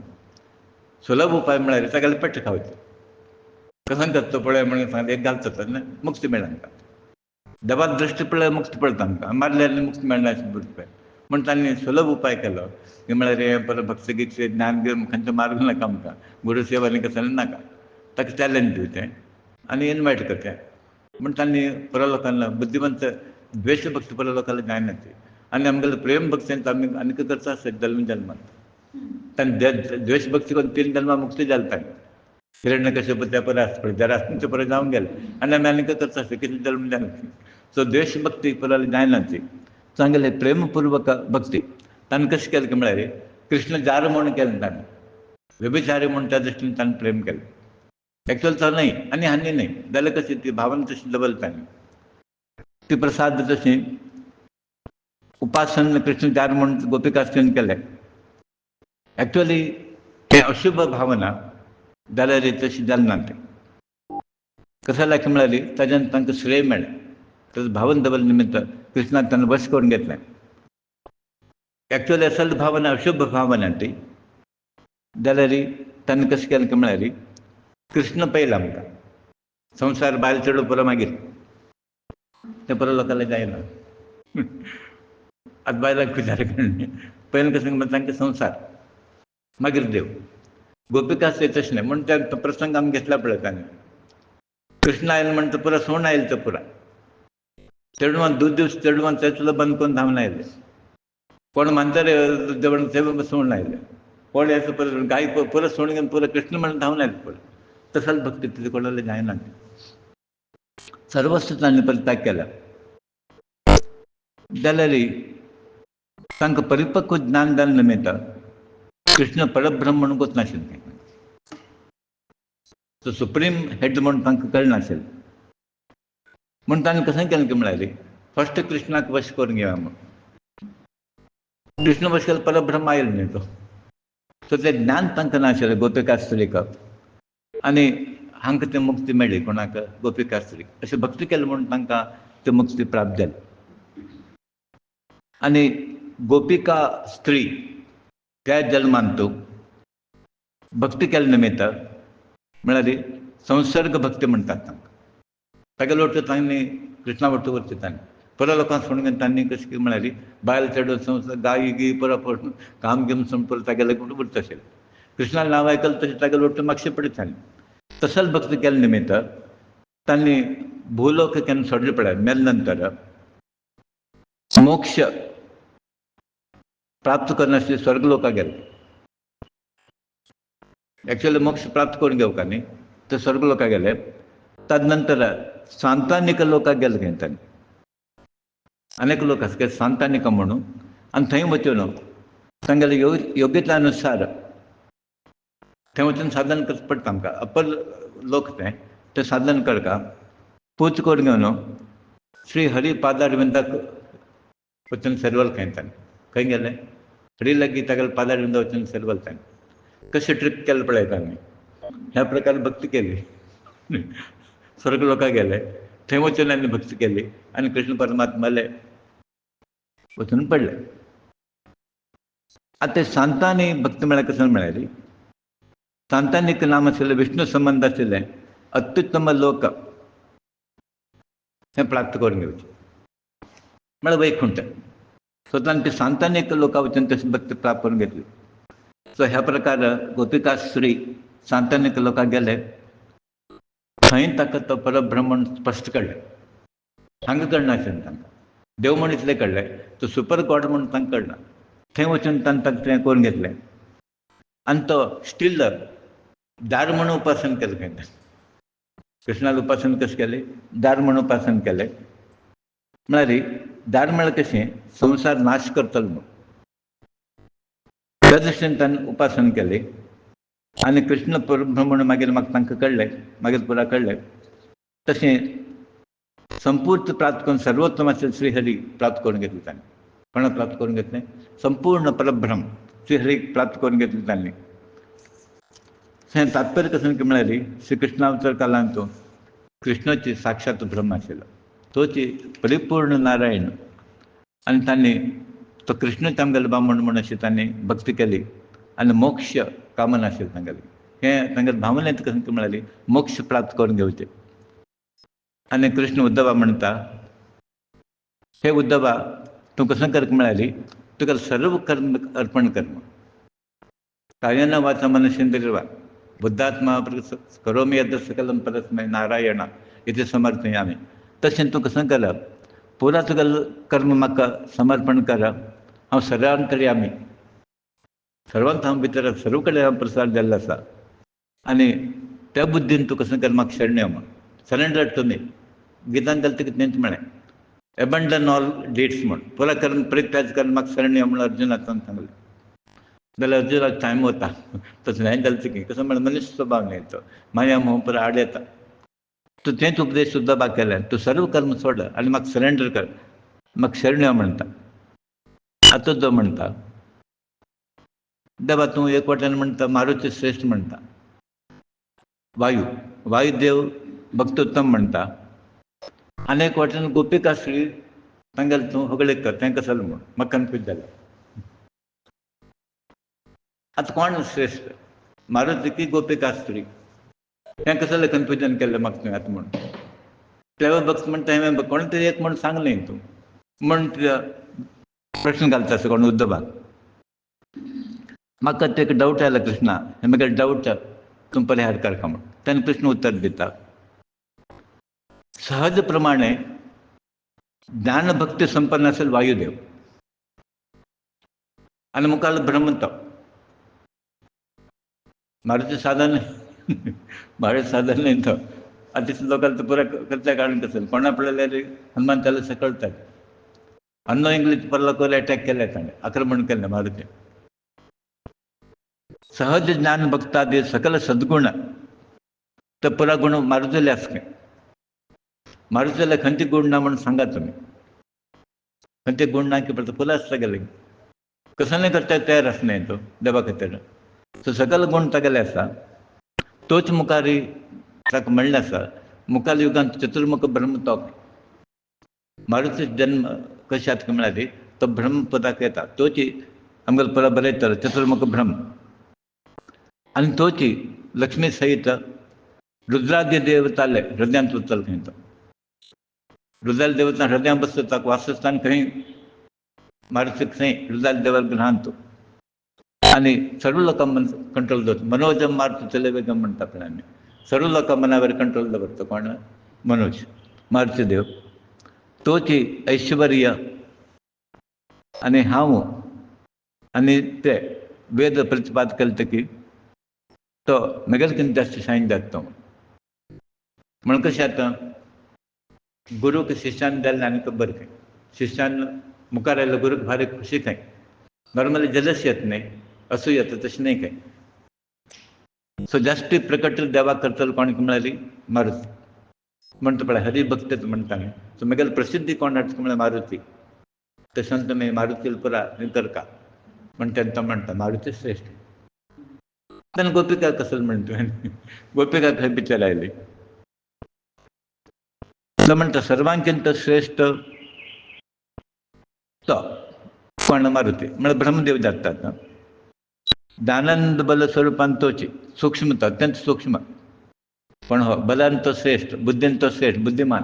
सुलभ उपाय म्हळ्यार तागेलें पेट खावचें. कसन करता पळय म्हणून सांगलें एक घालता तेन्ना मुक्ती मेळना आमकां. देवाक दृश्टी पडल्यार मुक्ती पडटा आमकां, मारल्यार मुक्ती मेळना अशें बुरपय. म्हूण तांणी सुलभ उपाय केलो की म्हळ्यार हें परत भक्ती गिक्ती ज्ञान घेवन खंयचो मार्ग नाका आमकां, गुरू सेवा आनी कसलें नाका. ताका चॅलेंज दिवचें आनी इनवायट करचें म्हूण तांणी पुरो लोकांना बुद्धिवंत द्वेश भक्ती पुरो लोकांना जायना ती. आनी आमगेले प्रेम भक्तींत आमी आनीक करता आसत जल्म जल्मांत. तांणी द्वेश भक्ती करून 3 जल्मां मुक्ती जाली तांकां. हिरण्यकश्यप त्या पळय आसा पळय जरासंध पळय जावंक गेले आनी आमी आनीक करता आसत कितले जल्म जाले. सो द्वेश भक्ती पुरो जायना ती. सांगले प्रेमपूर्वक भक्ती ताणें कशें केलें म्हळ्यार कृष्ण जार म्हूण केलें ताणें. व्यभिचारी म्हूण त्या दृश्टीन ताणें प्रेम केलें. एक्चुअल तो न्हय आनी हानी न्हय जाल्यार कशी ती भावना तशी दवरताली. ती प्रसाद तशी उपासन कृष्ण जार म्हूण गोपिका स्त्रीन केलें. एक्चुअली हें अशुभ भावना जाल्यार तशी जालना तें. कशें जालें म्हळ्यार ताच्यान तांकां श्रेय मेळ्ळें. ताचो भावन दवरले निमित्त कृष्णाक ताणें वश करून घेतलें. एक्चुअली असल भावना अशुभ भावना ती जाल्यार ताणें कशें केलें म्हळ्यार कृष्ण पयलो आमकां. संवसार बायल चेडूं पुरो मागीर तें पुरो लोकांना जायना. आतां बायलांक विचार पयलें कशें म्हणटा तांकां संवसार मागीर देव. गोपिका स्त्री तशें न्हय म्हूण तो प्रसंग आमी घेतला पळय ताणें. कृष्ण आयलो म्हणटा पुरो सोण आयलो तो पुरा. चेडवान 2 दीस चेडवान चेचलो बंद करून धांवन आयले. कोण मानतारे देवळान थंय सोण आयले. कोण येता परत गाय पुरो सोण घेवन पुरो कृष्ण म्हणून धांवन आयले पळय. तसल भक्ती तिथे कोणाला जायना. सर्वस्व ताणें परित्याग केला जाल्यार तांकां परिपक्व ज्ञान जाले निमित्त कृष्ण परब्रह्म म्हणून कोच नाशिल्लें. तो सुप्रीम हेड म्हणून तांकां कळनाशिल्लें. म्हूण ताणें कशें केलें की म्हळ्यार फस्ट कृष्णाक वश करून घेवया म्हूण. कृष्ण वश केल्यार परब्रह्म आयलो न्ही तो. सो तें ज्ञान तांकां नाशिल्लें गोपिका स्त्रीक. आनी हांकां ती मुक्ती मेळ्ळी कोणाक गोपिका स्त्रीक. अशें भक्ती केली म्हूण तांकां ती मुक्ती प्राप्त जाली. आनी गोपिका स्त्री त्या जल्मांत भक्ती केले निमित्त म्हळ्यार संसर्ग भक्ती म्हणटात तांकां. तागेलो वटू तांणी कृष्णा वटू वरती तांणी पुरो लोकांक सोडून घेवन तांणी कशें म्हळ्यार बायल चेडूं संवसार गाय गी पुरो काम घेवन सोडून पुरो तागेले उरता आशिल्लें. कृष्णाचें नांव आयकलें तशें तागेलो वटू मातशें पडीत तांणी. तसल भक्ती केले निमित्त तांणी भूलोक केन्ना सोडले पळय मेले नंतर मोक्ष प्राप्त करण्यासाठी स्वर्गलोका गेले. ॲक्च्युअली मोक्ष प्राप्त करून घेऊ का नाही तर स्वर्गलोका गेले. तदनंतर सांतानिक लोकांक गेले खंय तांणी. अनेक लोक आसतात सांतानिका म्हणून, आनी थंय वचून तांगेले योग्यतानुसार थंय वचून साधन करचें पडटा आमकां. अपर लोक ते साधन करता पूज करून घेवन श्री हरी पादार विंदाक वचून सेरवल खंय तांणी. खंय गेले हरी लागीं तागेले पादार विंदा वचून सेरवल तांणी. कशें ट्रीप केलें पळयता आमी. ह्या प्रकारे भक्ती केली. स्वर्गलोकाक गेले, थंय वचून आनी भक्ती केली आनी कृष्ण परमात्माले वचून पडले. आतां ते सांतांनी भक्ती मेळ्ळ्या कशें मेळ्ळी. सांतांनीक नाम आशिल्लें विष्णू संबंद आशिल्लें अत्युत्तम लोक हें प्राप्त करून घेवचें म्हळ्यार वैकुंठ. सो तांणी ते सांतानीक लोका वचून तशी भक्ती प्राप्त करून घेतली. सो ह्या प्रकार गोपिका स्त्री सांतानीक लोकांक गेले. थंय ताका तो परब्रह्मण स्पश्ट कळ्ळें. हांगा कळनाशिल्लें तांकां. देव म्हूण इतलें कळ्ळें, तो सुपर गॉड म्हूण तांकां कळना. थंय वचून ताणें ताका तें करून घेतलें आनी तो स्टील दार म्हणून उपासन केलें खंय. कृष्णाल उपासन कशें केलें, दार म्हणून उपासन केलें. म्हळ्यार दार म्हळ्यार कशें संवसार नाश करतलो म्हणून त्या दृश्टीन ताणें उपासन केलें. आनी कृष्ण परब्रह्मण मागीर म्हाका तांकां कळ्ळें, मागीर पुरा कळ्ळें. तशें संपूर्ण प्राप्त करून सर्वोत्तम आशिल्लें श्रीहरी प्राप्त करून घेतलें ताणें. कोणाक प्राप्त करून घेतलें, संपूर्ण परब्रह्म श्रीहरीक प्राप्त करून घेतलें ताणें. हें तात्पर्य कशें म्हळ्यार श्री कृष्णावतार कालांत कृष्णाची साक्षात ब्रह्म आशिल्लो, तोची परिपूर्ण नारायण. आनी तांणी तो कृष्णच आमगेलो बामण म्हणून अशी तांणी भक्ती केली आनी मोक्ष कामना आशिल्ली तांगेली. हें तांगेले भावनेंत कशें म्हळ्यार मोक्ष प्राप्त करून घेवचें. आनी कृष्ण उद्धवा म्हणटा, हे उद्धवा तूं कशें कर म्हळ्यार तुका सर्व कर्म अर्पण कर. कायेन वाचा मनसेंद्रियर्वा बुद्धात्मा करोमि यद् सकलं परस्मै नारायण इति समर्थयामि. तशें तूं कशें कर, पुरा तुगेलें कर्म म्हाका समर्पण कर. हांव सर्वांतर्यामी, सर्वांत हांव भितर, सर्व कडेन हांव प्रसार जाल्लो आसा. आनी त्या बुद्दीन तूं कशें कर म्हाका शरण यो म्हण. Surrender to me. गितान जालें तुका तेंच म्हळें एबंडन ऑल डिड्स म्हण. पुरा कर्म परित्याग कर म्हाका शरण यो म्हण अर्जुनान सांगलें. जाल्यार अर्जुनाक टायम वता. तसलें हें जालें की कसो म्हळ्यार मनुश्य स्वभाव न्ही तो, माया मोह पुरा आड येता. तूं तेंच उपदेश सुद्दां म्हाका केलें. तूं सर्व कर्म सोड आनी म्हाका सरेंडर कर, म्हाका शरण यो म्हणटा. आतां जो म्हणटा देवा तूं एक वाटेन म्हणटा मारुती श्रेश्ठ म्हणटा, वायुदेव भक्तोत्तम म्हणटा, आनी एक वाटेन गोपिका श्री तांगेले तूं हगळे कर. तें कशें म्हूण म्हाका कन्फ्यूज जालें. आतां कोण श्रेश्ठ, मारुती की गोपिका स्त्री? हें कसलें कन्फ्युजन केलें म्हाका तुवें आतां म्हूण. तेव्हा भक्त म्हणटा हांवें कोण तरी एक म्हूण सांगलें तूं म्हूण प्रश्न घालता असो कोण उद्धवाक. म्हाका तेका डावट आयला कृष्णा, हें म्हगेलें डावट तूं परिहार कर का म्हूण. तेन्ना कृष्ण उत्तर दिता, सहज प्रमाणे ज्ञान भक्ती संपन्न असेल वायुदेव आनी मुखार ब्रह्म तो. मारुती साधन मारुती साधन नाही तो. आतां लोकांना तो पुरा करता कारण कसं कोणा पडलेल्यार हनुमान चालीसा कळटात. अननोइंगली परलोकावर अटॅक केले ताणें, आक्रमण केलें मारुती. सहज ज्ञान भक्तादी सकल सद्गुण तो पुरा गुण मारुतीले आसले. मारुतीले खंयचे गुण ना म्हणून सांगा तुमी. खंयचे गुण ना की पडटा पुरा आसता गेले. कसं नाही करता तयार आसना तो देवा खातीर. तो सकल गुण तागेले आसा. तोच मुखारी ताका म्हणलें आसा मुखार युगांत चतुर्मुख ब्रह्म तो. मारुती जन्म कशें जाता म्हळ्यार तो ब्रह्म पदाक येता. तोची आमगेलें पुरा बरयता चतुर्मुख ब्रह्म. आनी तोची लक्ष्मी सहित रुद्रादी देवताले हृदयांत उरतलो खंय तो. रुद्रादी देवता हृदयां बसता. ताका वासस्थान खंय मारुतीक थंय रुद्रादी देवा ग्रहांत. आनी सर्व लोकां कंट्रोल दवरता. मनोजम मारुती चले वेगम म्हणटा पळय आमी. सर्व लोकां मनावर कंट्रोल दवरता कोण, मनोज मारुती देव. तोची ऐश्वर्य आनी हांव आनी ते वेद प्रतिपाद केले की तो म्हगेले कितें जास्त शायन जाता तो म्हण कशें जाता गुरूक शिश्यान जाल्लें आनी बरें काय शिश्यान मुखार आयलो गुरूक भारी खुशी काय नॉर्मली जलस येत नाही असू येतं तशें नाही काय सो जास्ती प्रकट देवा करतलो कोण म्हळ्यार मारुती म्हणटा पळय हरिभक्त म्हणटा न्ही सो म्हगेली प्रसिद्धी कोण हाडटा म्हळ्यार मारुती तशें तुमी मारुतील पुरा करता म्हण तेन्ना म्हणटा मारुती श्रेश्ठ तेन्ना गोपिका कसलो म्हणटा गोपिका खंय बिचार आयली तो म्हणटा सर्वांकिंत श्रेश्ठ तो कोण मारुती म्हळ्यार ब्रह्मदेव जातात दानंद बल स्वरूपान तोची सूक्ष्मता अत्यंत सूक्ष्म पण हो बलान तो श्रेश्ठ बुद्दीन तो श्रेश्ठ बुद्धिमान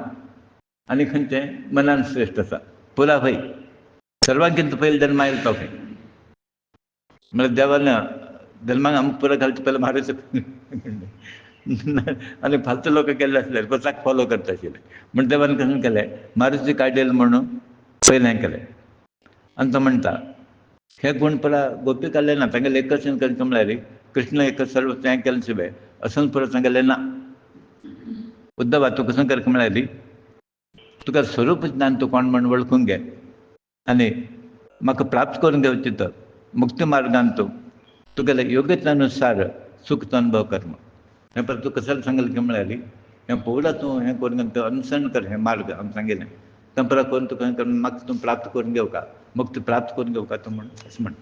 आनी खंयचे मनान श्रेश्ठ आसा पुरा खंय सर्वांकिंत पयलीं जल्मा आयलो तो खंय म्हळ्यार देवान जल्माक आमकां पुरो घालचे पयलीं मारुती आनी फालतू लोक केल्ले आसले कोचाक फॉलो करता आशिल्ले म्हण देवान कशें केलें मारुती काडलेलो म्हणून पयलें हें केलें आनी तो म्हणटा हे गुण पुरा गोपी काडले ना तांगेले एकच करता म्हळ्यार कृष्ण एकच सर्व हें केलें शिवाय असून पुरो तांगेलें ना उद्धवा तूं कसो करता म्हळ्यार तुका स्वरूप ज्ञान तूं कोण म्हण वळखूंक घे आनी म्हाका प्राप्त करून घेवचें तर मुक्ती मार्गान तूं तुगेले योग्यतेनुसार सुख तो अनुभव कर हें परत तूं कसो सांगलें की म्हळ्यार हें पळोवला तूं हें करून तो अनुसरण कर हें मार्ग आमी सांगिल्लें तें परत करून तुका हें करून म्हाका तूं प्राप्त करून घेवका मुक्ती प्राप्त करून घेवका तूं म्हण अशें म्हण